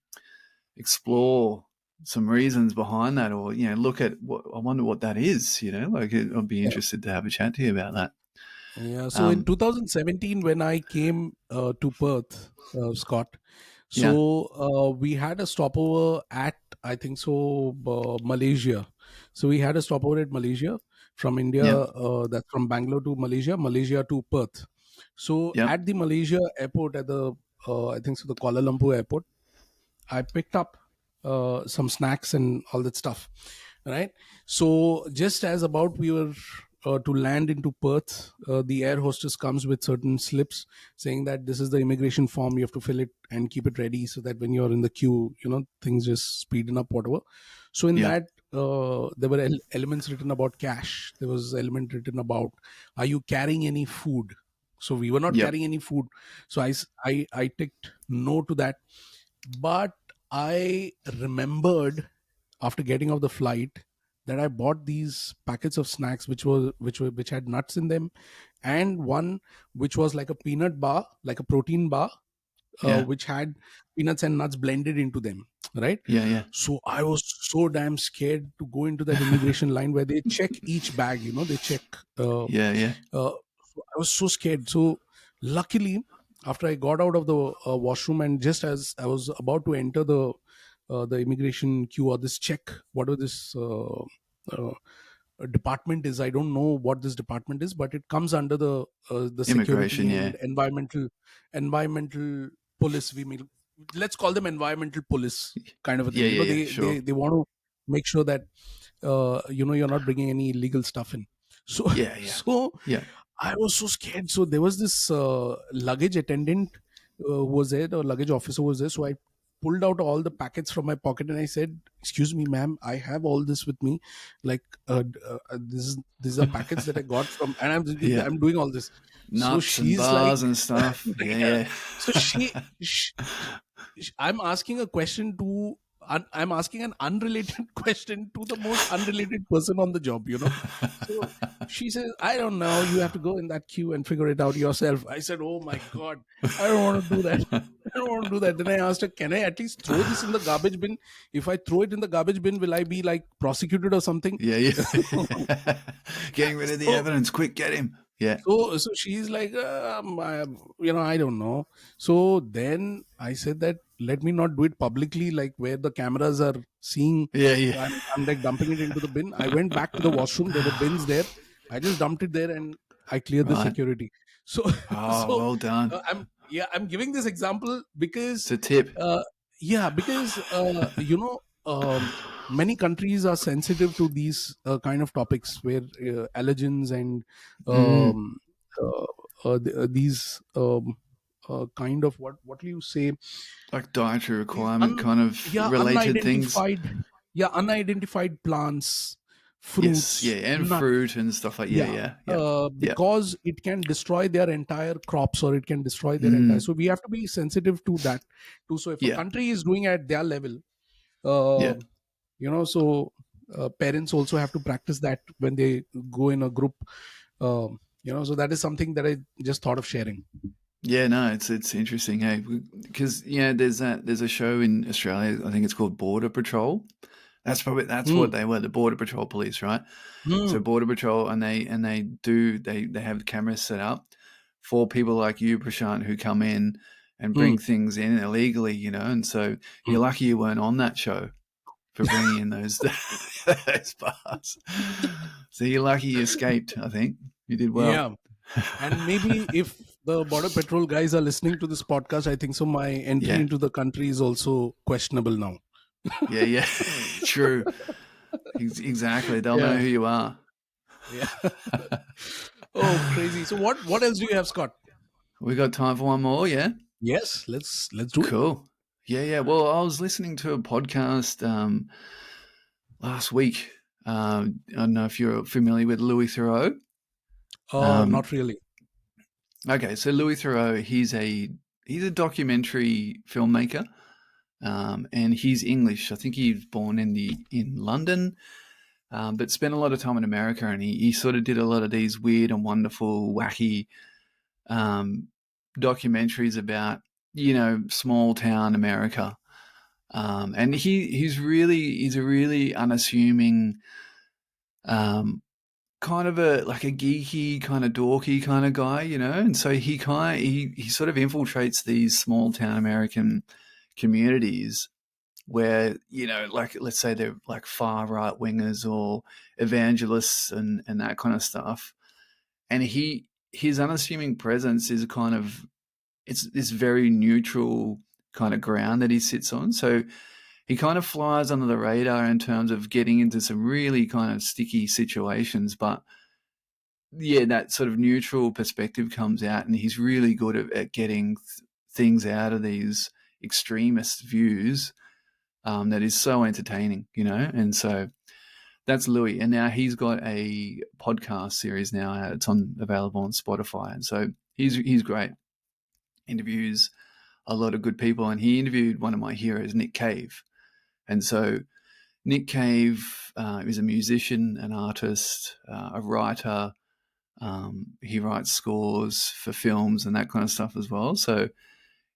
[SPEAKER 2] explore some reasons behind that, or look at what I wonder what that is. Like I'd be
[SPEAKER 1] Yeah.
[SPEAKER 2] interested to have a chat to you about that.
[SPEAKER 1] Yeah. So in
[SPEAKER 2] Um,
[SPEAKER 1] 2017, when I came to Perth, Scott,
[SPEAKER 2] yeah,
[SPEAKER 1] so we had a stopover at, I think so, Malaysia. So we had a stopover at Malaysia from India,
[SPEAKER 2] yep,
[SPEAKER 1] that's from Bangalore to Malaysia, Malaysia to Perth. So
[SPEAKER 2] yep,
[SPEAKER 1] at the Malaysia airport, at the I think so, the Kuala Lumpur airport, I picked up some snacks and all that stuff, right? So just as about we were to land into Perth, the air hostess comes with certain slips saying that this is the immigration form. You have to fill it and keep it ready so that when you're in the queue, things just speeden up, whatever. So in
[SPEAKER 2] yep,
[SPEAKER 1] that, there were elements written about cash. There was element written about, are you carrying any food? So we were not
[SPEAKER 2] yep.
[SPEAKER 1] carrying any food. So I ticked no to that. But I remembered after getting off the flight that I bought these packets of snacks which had nuts in them, and one which was like a peanut bar, like a protein bar,
[SPEAKER 2] Yeah,
[SPEAKER 1] which had peanuts and nuts blended into them, right?
[SPEAKER 2] yeah, yeah,
[SPEAKER 1] So I was so damn scared to go into that immigration line where they check each bag, they check.
[SPEAKER 2] yeah, yeah.
[SPEAKER 1] So I was so scared. So luckily, after I got out of the washroom, and just as I was about to enter the immigration queue, or this check, whatever this uh, department is, I don't know what this department is, but it comes under the
[SPEAKER 2] Immigration.
[SPEAKER 1] security
[SPEAKER 2] Yeah,
[SPEAKER 1] and environmental police. We mean, let's call them environmental police kind of a
[SPEAKER 2] yeah,
[SPEAKER 1] thing.
[SPEAKER 2] yeah, yeah.
[SPEAKER 1] They
[SPEAKER 2] Sure.
[SPEAKER 1] they want to make sure that you're not bringing any illegal stuff in. So
[SPEAKER 2] Yeah, yeah,
[SPEAKER 1] so
[SPEAKER 2] yeah.
[SPEAKER 1] I was so scared. So there was this luggage attendant who was there, the luggage officer was there. So I pulled out all the packets from my pocket and I said, "Excuse me, ma'am, I have all this with me. Like, these are packets that I got from, and
[SPEAKER 2] Yeah.
[SPEAKER 1] I'm doing all this." So
[SPEAKER 2] Nuts and
[SPEAKER 1] she's like,
[SPEAKER 2] bars and stuff. Yeah,
[SPEAKER 1] yeah.
[SPEAKER 2] yeah.
[SPEAKER 1] So I'm asking a question to. I'm asking an unrelated question to the most unrelated person on the job, So she says, I don't know. You have to go in that queue and figure it out yourself. I said, oh my God, I don't want to do that. I don't want to do that. Then I asked her, can I at least throw this in the garbage bin? If I throw it in the garbage bin, will I be like prosecuted or something?
[SPEAKER 2] Yeah, yeah. Getting rid of the
[SPEAKER 1] So
[SPEAKER 2] evidence. Quick, get him. Yeah.
[SPEAKER 1] so she's like, I don't know. So then I said that let me not do it publicly, like where the cameras are seeing.
[SPEAKER 2] Yeah, yeah.
[SPEAKER 1] I'm like dumping it into the bin. I went back to the washroom. There were bins there. I just dumped it there and I cleared the
[SPEAKER 2] Right.
[SPEAKER 1] security. So
[SPEAKER 2] Oh,
[SPEAKER 1] so
[SPEAKER 2] well done.
[SPEAKER 1] I'm giving this example
[SPEAKER 2] It's
[SPEAKER 1] because
[SPEAKER 2] a tip.
[SPEAKER 1] uh, yeah, because many countries are sensitive to these kind of topics where allergens and
[SPEAKER 2] Mm.
[SPEAKER 1] um, these kind of, what do you say,
[SPEAKER 2] Like dietary
[SPEAKER 1] these
[SPEAKER 2] requirement kind of related things.
[SPEAKER 1] unidentified plants,
[SPEAKER 2] Yes, yeah,
[SPEAKER 1] fruits,
[SPEAKER 2] and
[SPEAKER 1] nuts.
[SPEAKER 2] fruit and stuff like yeah,
[SPEAKER 1] Yeah,
[SPEAKER 2] yeah, yeah, yeah,
[SPEAKER 1] because it can destroy their entire crops, or it can destroy their entire.
[SPEAKER 2] mm,
[SPEAKER 1] So we have to be sensitive to that too. So if a
[SPEAKER 2] yeah,
[SPEAKER 1] country is doing at their level, uh,
[SPEAKER 2] yeah.
[SPEAKER 1] so parents also have to practice that when they go in a group. So that is something that I just thought of sharing.
[SPEAKER 2] Yeah, no, it's interesting, hey, because there's a show in Australia. I think it's called Border Patrol. That's
[SPEAKER 1] Hmm.
[SPEAKER 2] what they were, the Border Patrol police, right? So
[SPEAKER 1] Hmm.
[SPEAKER 2] Border Patrol, and they have cameras set up for people like you, Prashant, who come in and
[SPEAKER 1] Hmm.
[SPEAKER 2] bring things in illegally, and so
[SPEAKER 1] Hmm.
[SPEAKER 2] you're lucky you weren't on that show for bringing in those those bars. So you're lucky you escaped. I think you did well.
[SPEAKER 1] Yeah. And maybe if the Border Patrol guys are listening to this podcast, I think so. My entry
[SPEAKER 2] Yeah,
[SPEAKER 1] into the country is also questionable now.
[SPEAKER 2] yeah, yeah. True. Exactly. They'll know
[SPEAKER 1] Yeah.
[SPEAKER 2] who you are.
[SPEAKER 1] Yeah. Oh, crazy. So what else do you have, Scott?
[SPEAKER 2] We got time for one more, yeah?
[SPEAKER 1] Yes, let's do it.
[SPEAKER 2] Cool. Yeah, yeah. Well, I was listening to a podcast last week. I don't know if you're familiar with Louis Theroux.
[SPEAKER 1] Not
[SPEAKER 2] Um,
[SPEAKER 1] really.
[SPEAKER 2] okay, so Louis Theroux, he's a documentary filmmaker, and he's English. I think he was born in London, but spent a lot of time in America, and he sort of did a lot of these weird and wonderful, wacky um, documentaries about small town America. And he's a really unassuming, um, kind of a like a geeky, kind of dorky kind of guy, and so he sort of infiltrates these small town American communities where like let's say they're like far right wingers or evangelists and that kind of stuff, and his unassuming presence is kind of it's this very neutral kind of ground that he sits on. So he kind of flies under the radar in terms of getting into some really kind of sticky situations. But yeah, that sort of neutral perspective comes out, and he's really good at getting things out of these extremist views, that is so entertaining, And so that's Louis. And now he's got a podcast series now out. It's available on Spotify. And so he's great. Interviews a lot of good people. And he interviewed one of my heroes, Nick Cave. And so Nick Cave is a musician, an artist, a writer. He writes scores for films and that kind of stuff as well. So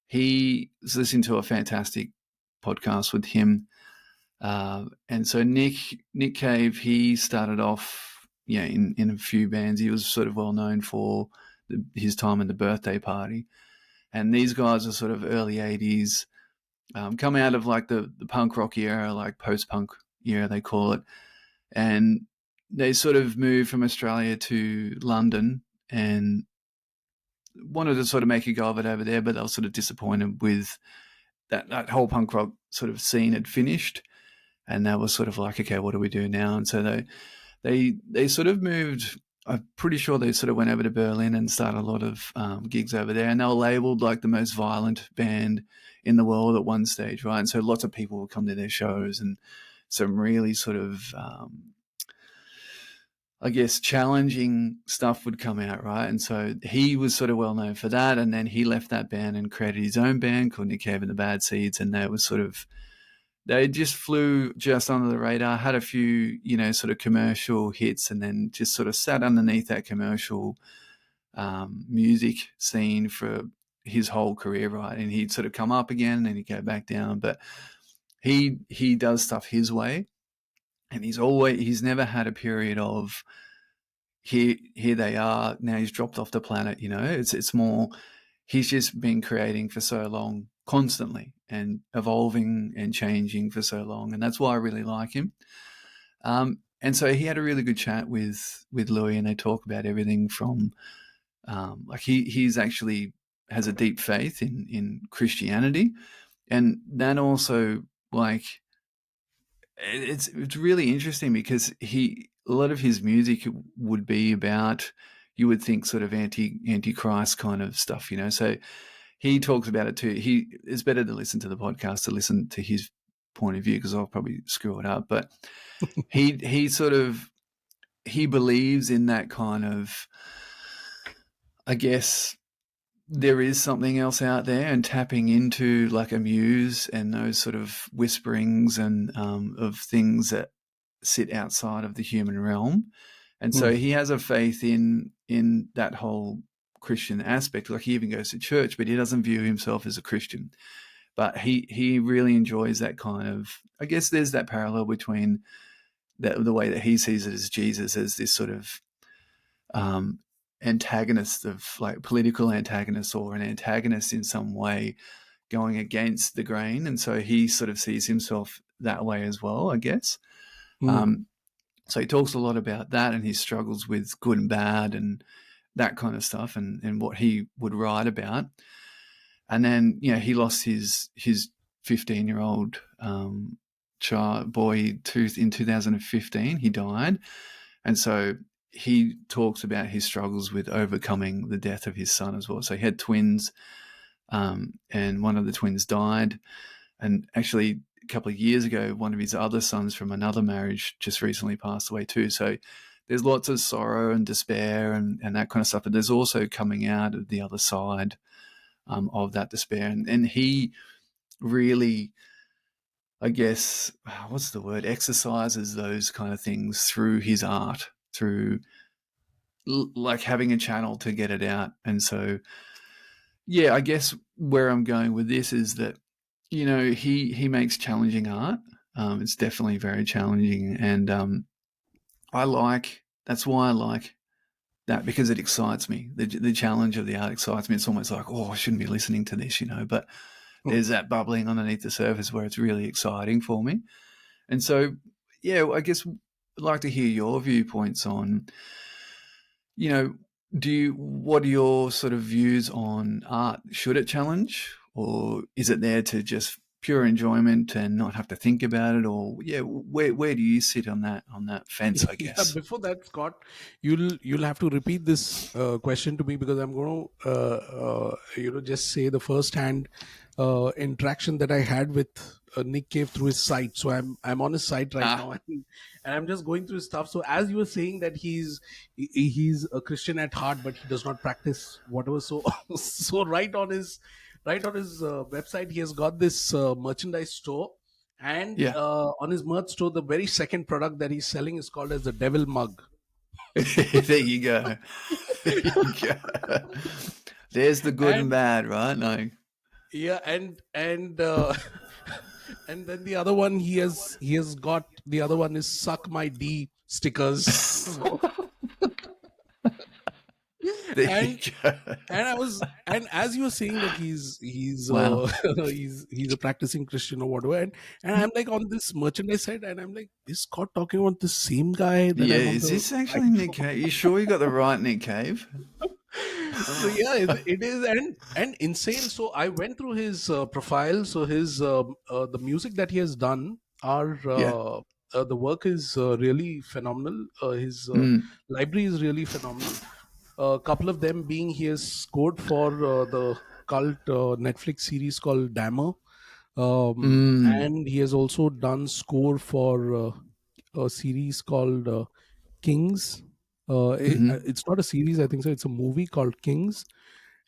[SPEAKER 2] he was listening to a fantastic podcast with him. And so Nick Cave, he started off, in a few bands. He was sort of well known for his time in the Birthday Party. And these guys are sort of early 80s, come out of like the punk rock era, like post-punk era, they call it. And they sort of moved from Australia to London and wanted to sort of make a go of it over there, but they were sort of disappointed with that whole punk rock sort of scene had finished. And they were sort of like, okay, what do we do now? And so they sort of moved. I'm pretty sure they sort of went over to Berlin and started a lot of gigs over there, and they were labelled like the most violent band in the world at one stage, right? And so lots of people would come to their shows, and some really sort of, I guess, challenging stuff would come out, right? And so he was sort of well known for that, and then he left that band and created his own band called Nick Cave and the Bad Seeds, and that was sort of they just flew just under the radar, had a few, sort of commercial hits, and then just sort of sat underneath that commercial music scene for his whole career, right? And he'd sort of come up again and he'd go back down. But he does stuff his way, and he's never had a period of here they are, now he's dropped off the planet, It's more he's just been creating for so long constantly and evolving and changing for so long, and that's why I really like him. And so he had a really good chat with Louis, and they talk about everything from like he's actually has a deep faith in Christianity, and then also like it's really interesting because a lot of his music would be about, you would think, sort of antichrist kind of stuff, So he talks about it too. It's better to listen to the podcast to listen to his point of view, because I'll probably screw it up. But he sort of he believes in that kind of, I guess, there is something else out there, and tapping into like a muse and those sort of whisperings and of things that sit outside of the human realm. And
[SPEAKER 1] Hmm.
[SPEAKER 2] so he has a faith in that whole Christian aspect. Like he even goes to church, but he doesn't view himself as a Christian. But he really enjoys that kind of. I guess there's that parallel between the way that he sees it as Jesus as this sort of um, antagonist of like political antagonist or an antagonist in some way going against the grain, and so he sort of sees himself that way as well, I guess.
[SPEAKER 1] Hmm.
[SPEAKER 2] Um, so he talks a lot about that and his struggles with good and bad and that kind of stuff, and what he would write about. And then he lost his 15-year-old child boy in 2015. He died, and so he talks about his struggles with overcoming the death of his son as well. So he had twins, and one of the twins died. And actually, a couple of years ago, one of his other sons from another marriage just recently passed away too. So there's lots of sorrow and despair and that kind of stuff. But there's also coming out of the other side of that despair. And he really, I guess, what's the word, exercises those kind of things through his art, through like having a channel to get it out. And so, yeah, I guess where I'm going with this is that, he makes challenging art. It's definitely very challenging. And that's why I like that, because it excites me. The challenge of the art excites me. It's almost like, oh, I shouldn't be listening to this, but
[SPEAKER 1] Hmm.
[SPEAKER 2] there's that bubbling underneath the surface where it's really exciting for me. And so, yeah, I guess I'd like to hear your viewpoints on, you know, what are your sort of views on art? Should it challenge, or is it there to just pure enjoyment and not have to think about it? Or yeah, where do you sit on that fence, I
[SPEAKER 1] Yeah,
[SPEAKER 2] guess?
[SPEAKER 1] before that, Scott, you'll have to repeat this question to me, because I'm going to just say the first hand interaction that I had with Nick Cave through his site. So I'm on his site right
[SPEAKER 2] Ah,
[SPEAKER 1] now, and I'm just going through his stuff. So as you were saying that he's a Christian at heart, but he does not practice whatever. So so right on his website, he has got this merchandise store, and
[SPEAKER 2] yeah.
[SPEAKER 1] on his merch store, the very second product that he's selling is called as the devil mug.
[SPEAKER 2] There you go. There you go. There's the good and
[SPEAKER 1] And
[SPEAKER 2] bad, right? No.
[SPEAKER 1] yeah, and and then the other one, he has got, the other one is suck my D stickers. So,
[SPEAKER 2] There you
[SPEAKER 1] and
[SPEAKER 2] go.
[SPEAKER 1] and as you were saying that he's
[SPEAKER 2] Wow.
[SPEAKER 1] he's a practicing Christian or whatever, and I'm like on this merchandise side, and I'm like, is Scott talking about the same guy that
[SPEAKER 2] Yeah,
[SPEAKER 1] I'm on
[SPEAKER 2] is
[SPEAKER 1] the
[SPEAKER 2] this
[SPEAKER 1] site
[SPEAKER 2] actually Nick
[SPEAKER 1] for?
[SPEAKER 2] Cave? You sure you got the right Nick Cave?
[SPEAKER 1] So yeah, it is, and insane. So I went through his profile. So his the music that he has done are
[SPEAKER 2] Yeah.
[SPEAKER 1] the work is really phenomenal. His
[SPEAKER 2] Mm,
[SPEAKER 1] library is really phenomenal. A couple of them being, he has scored for the cult Netflix series called Dammer,
[SPEAKER 2] mm,
[SPEAKER 1] and he has also done score for a series called Kings.
[SPEAKER 2] mm-hmm.
[SPEAKER 1] It's not a series, I think so. It's a movie called Kings,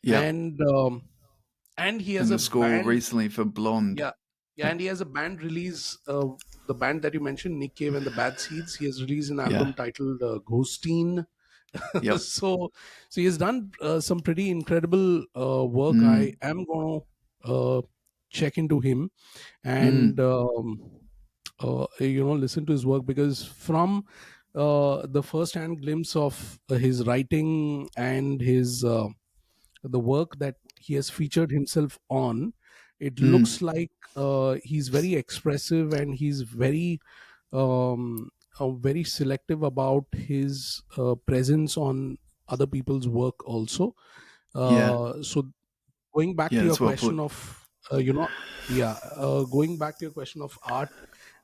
[SPEAKER 2] Yeah.
[SPEAKER 1] and he has
[SPEAKER 2] And
[SPEAKER 1] a
[SPEAKER 2] the score
[SPEAKER 1] band.
[SPEAKER 2] recently for Blonde.
[SPEAKER 1] Yeah, yeah, and he has a band release. The band that you mentioned, Nick Cave and the Bad Seeds. He has released an
[SPEAKER 2] Yeah.
[SPEAKER 1] album titled Ghosteen.
[SPEAKER 2] Yep.
[SPEAKER 1] so so he has done some pretty incredible work. I
[SPEAKER 2] Mm,
[SPEAKER 1] am going to check into him, and
[SPEAKER 2] mm,
[SPEAKER 1] listen to his work, because from the first hand glimpse of his writing and his the work that he has featured himself on, it
[SPEAKER 2] mm.
[SPEAKER 1] looks like he's very expressive, and he's um, very selective about his presence on other people's work also.
[SPEAKER 2] Yeah.
[SPEAKER 1] So going back
[SPEAKER 2] Yeah,
[SPEAKER 1] to your
[SPEAKER 2] that's well
[SPEAKER 1] question
[SPEAKER 2] put.
[SPEAKER 1] of yeah, going back to your question of art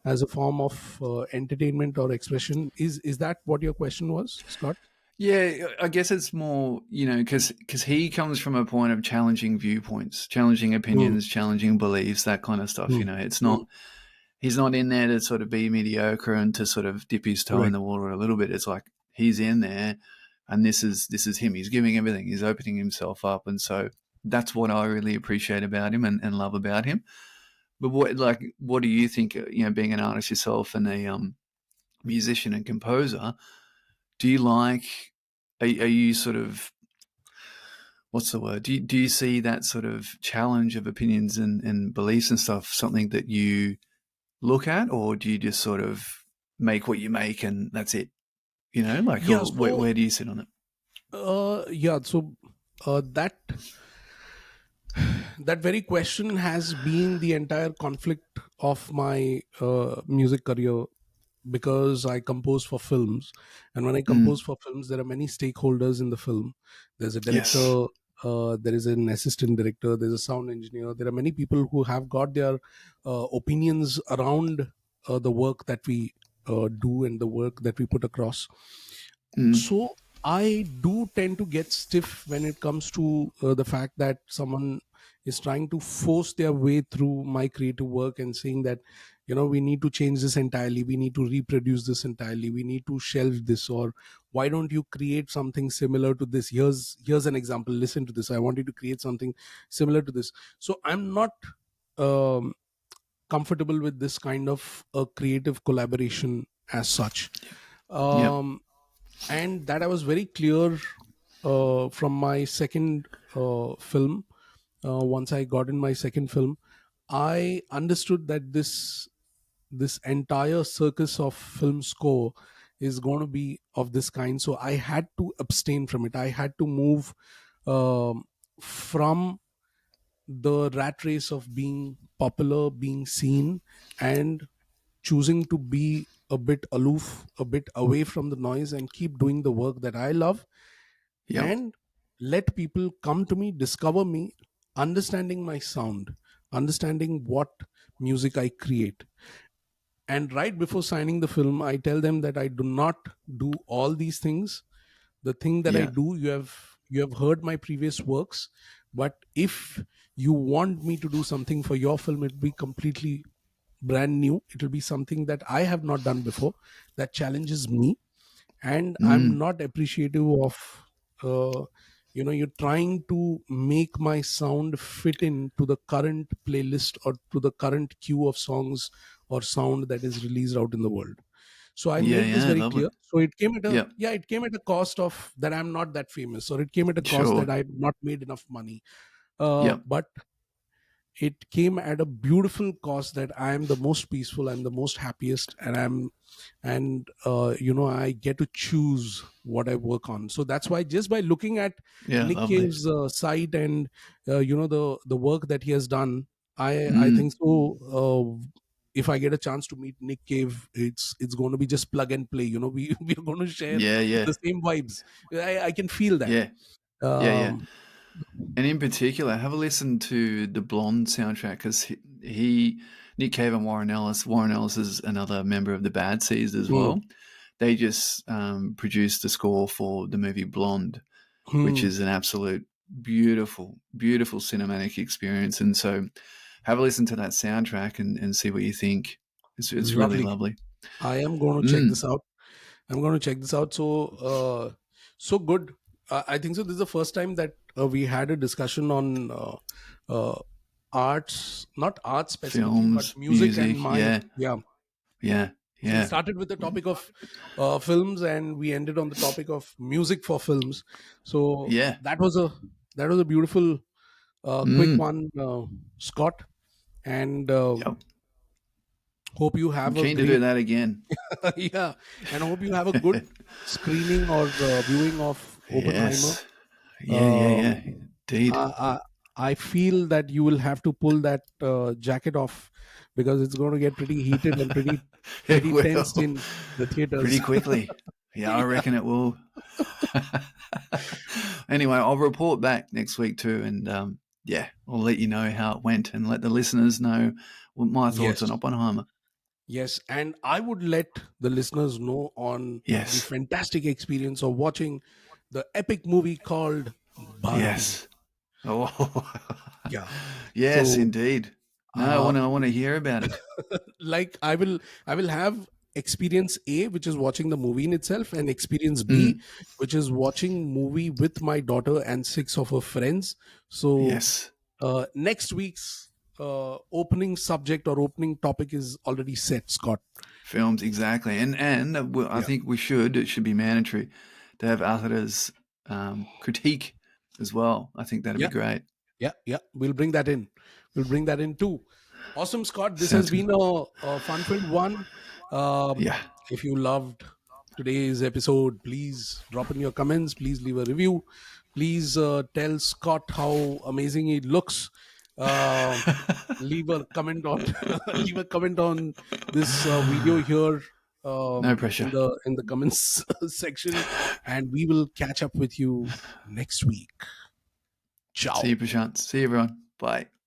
[SPEAKER 1] as a form of entertainment or expression, is that what your question was, Scott?
[SPEAKER 2] Yeah, I guess it's more, because he comes from a point of challenging viewpoints, challenging
[SPEAKER 1] Mm,
[SPEAKER 2] opinions, challenging beliefs, that kind of stuff.
[SPEAKER 1] mm,
[SPEAKER 2] It's
[SPEAKER 1] mm.
[SPEAKER 2] not, he's not in there to sort of be mediocre and to sort of dip his toe in
[SPEAKER 1] Right.
[SPEAKER 2] the water a little bit. It's like he's in there, and this is him. He's giving everything. He's opening himself up, and so that's what I really appreciate about him and love about him. But what do you think? Being an artist yourself and a musician and composer, do you like? Are you sort of what's the word? Do you see that sort of challenge of opinions and beliefs and stuff something that you look at, or do you just sort of make what you make and that's it? Like,
[SPEAKER 1] Yeah,
[SPEAKER 2] or where do you sit on it?
[SPEAKER 1] yeah, so that that very question has been the entire conflict of my music career, because I compose for films. And when I compose
[SPEAKER 2] Mm,
[SPEAKER 1] for films, there are many stakeholders in the film. There's a
[SPEAKER 2] yes.
[SPEAKER 1] director, there is an assistant director, there's a sound engineer. There are many people who have got their opinions around the work that we do and the work that we put across.
[SPEAKER 2] Mm,
[SPEAKER 1] So I do tend to get stiff when it comes to the fact that someone is trying to force their way through my creative work and saying that, we need to change this entirely, we need to reproduce this entirely, we need to shelve this, or why don't you create something similar to this? Here's an example, listen to this, I want you to create something similar to this. So I'm not um, comfortable with this kind of a creative collaboration as such.
[SPEAKER 2] yep.
[SPEAKER 1] um, and that I was very clear from my second film. Once I got in my second film, I understood that this entire circus of film score is going to be of this kind. So I had to abstain from it. I had to move um, from the rat race of being popular, being seen, and choosing to be a bit aloof, a bit away from the noise, and keep doing the work that I love,
[SPEAKER 2] Yep.
[SPEAKER 1] and let people come to me, discover me, understanding my sound, understanding what music I create. And right before signing the film, I tell them that I do not do all these things. The thing that I
[SPEAKER 2] Yeah.
[SPEAKER 1] do, you have heard my previous works, but if you want me to do something for your film, it'll be completely brand new. It'll be something that I have not done before, that challenges me. And I'm
[SPEAKER 2] Mm,
[SPEAKER 1] not appreciative of uh, you're trying to make my sound fit into the current playlist or to the current queue of songs or sound that is released out in the world. So I
[SPEAKER 2] yeah.
[SPEAKER 1] made this
[SPEAKER 2] Yeah.
[SPEAKER 1] very
[SPEAKER 2] Lovely.
[SPEAKER 1] clear. So it came at a
[SPEAKER 2] Yep.
[SPEAKER 1] yeah, it came at a cost of that I'm not that famous, or it came at a cost
[SPEAKER 2] Sure.
[SPEAKER 1] that I've not made enough money.
[SPEAKER 2] Yep.
[SPEAKER 1] But it came at a beautiful cost that I am the most peaceful, I'm the most happiest, and I get to choose what I work on. So that's why, just by looking at
[SPEAKER 2] Yeah.
[SPEAKER 1] Nick
[SPEAKER 2] Lovely.
[SPEAKER 1] Cave's site, and the work that he has done, I
[SPEAKER 2] Mm,
[SPEAKER 1] think so. If I get a chance to meet Nick Cave, it's going to be just plug and play. We're going to share
[SPEAKER 2] yeah. Yeah.
[SPEAKER 1] the same vibes. I can feel that.
[SPEAKER 2] Yeah. Yeah. Yeah.
[SPEAKER 1] um
[SPEAKER 2] And in particular, have a listen to the Blonde soundtrack because Nick Cave and Warren Ellis. Warren Ellis is another member of the Bad Seeds as
[SPEAKER 1] hmm,
[SPEAKER 2] well. They just produced the score for the movie Blonde, which
[SPEAKER 1] hmm,
[SPEAKER 2] is an absolute beautiful, beautiful cinematic experience. And so, have a listen to that soundtrack and see what you think. It's really
[SPEAKER 1] lovely.
[SPEAKER 2] lovely.
[SPEAKER 1] I am going to check
[SPEAKER 2] Mm,
[SPEAKER 1] this out. I'm going to check this out. So good. I think so. This is the first time that we had a discussion on uh, arts, not arts specifically, but
[SPEAKER 2] films,
[SPEAKER 1] music. And
[SPEAKER 2] music,
[SPEAKER 1] my
[SPEAKER 2] yeah,
[SPEAKER 1] yeah.
[SPEAKER 2] yeah,
[SPEAKER 1] So we
[SPEAKER 2] yeah,
[SPEAKER 1] started with the topic of films, and we ended on the topic of music for films. So
[SPEAKER 2] yeah.
[SPEAKER 1] that was a beautiful, quick
[SPEAKER 2] Mm,
[SPEAKER 1] one, Scott. And
[SPEAKER 2] yep.
[SPEAKER 1] hope you
[SPEAKER 2] I'm
[SPEAKER 1] have a
[SPEAKER 2] keen to do
[SPEAKER 1] great
[SPEAKER 2] that again.
[SPEAKER 1] yeah, and I hope you have a good screening or viewing of Oppenheimer.
[SPEAKER 2] Yes. Yeah, yeah, yeah.
[SPEAKER 1] Um,
[SPEAKER 2] Indeed.
[SPEAKER 1] I, I feel that you will have to pull that jacket off, because it's going to get pretty heated and
[SPEAKER 2] It
[SPEAKER 1] pretty tense
[SPEAKER 2] will.
[SPEAKER 1] in the
[SPEAKER 2] Pretty
[SPEAKER 1] theaters.
[SPEAKER 2] quickly. Yeah, I
[SPEAKER 1] Yeah.
[SPEAKER 2] reckon it will. Anyway, I'll report back next week too, and yeah, I'll let you know how it went and let the listeners know what my thoughts on
[SPEAKER 1] Yes.
[SPEAKER 2] Oppenheimer.
[SPEAKER 1] Yes, and I would let the listeners know on the
[SPEAKER 2] Yes,
[SPEAKER 1] fantastic experience of watching the epic movie called Barbie.
[SPEAKER 2] yes. Oh,
[SPEAKER 1] Yeah.
[SPEAKER 2] yes,
[SPEAKER 1] So
[SPEAKER 2] indeed. No, I
[SPEAKER 1] uh,
[SPEAKER 2] want to. I want to hear about it.
[SPEAKER 1] like I will have experience A, which is watching the movie in itself, and experience B,
[SPEAKER 2] Mm,
[SPEAKER 1] which is watching movie with my daughter and six of her friends. So
[SPEAKER 2] yes,
[SPEAKER 1] next week's opening subject or opening topic is already set, Scott.
[SPEAKER 2] films exactly, and I
[SPEAKER 1] Yeah.
[SPEAKER 2] think we should. It should be mandatory to have Arthur's critique as well. I think that'd be
[SPEAKER 1] Yeah,
[SPEAKER 2] great.
[SPEAKER 1] yeah. We'll bring that in. We'll bring that in too. Awesome, Scott. This has
[SPEAKER 2] Sounds good.
[SPEAKER 1] been a fun-filled one. Um,
[SPEAKER 2] Yeah.
[SPEAKER 1] if you loved today's episode, please drop in your comments. Please leave a review. Please tell Scott how amazing he looks. Uh, leave a comment on leave a comment on this video here,
[SPEAKER 2] No pressure.
[SPEAKER 1] in the comments section, and we will catch up with you next week.
[SPEAKER 2] See
[SPEAKER 1] Ciao.
[SPEAKER 2] you, Prashant. See you, everyone. Bye.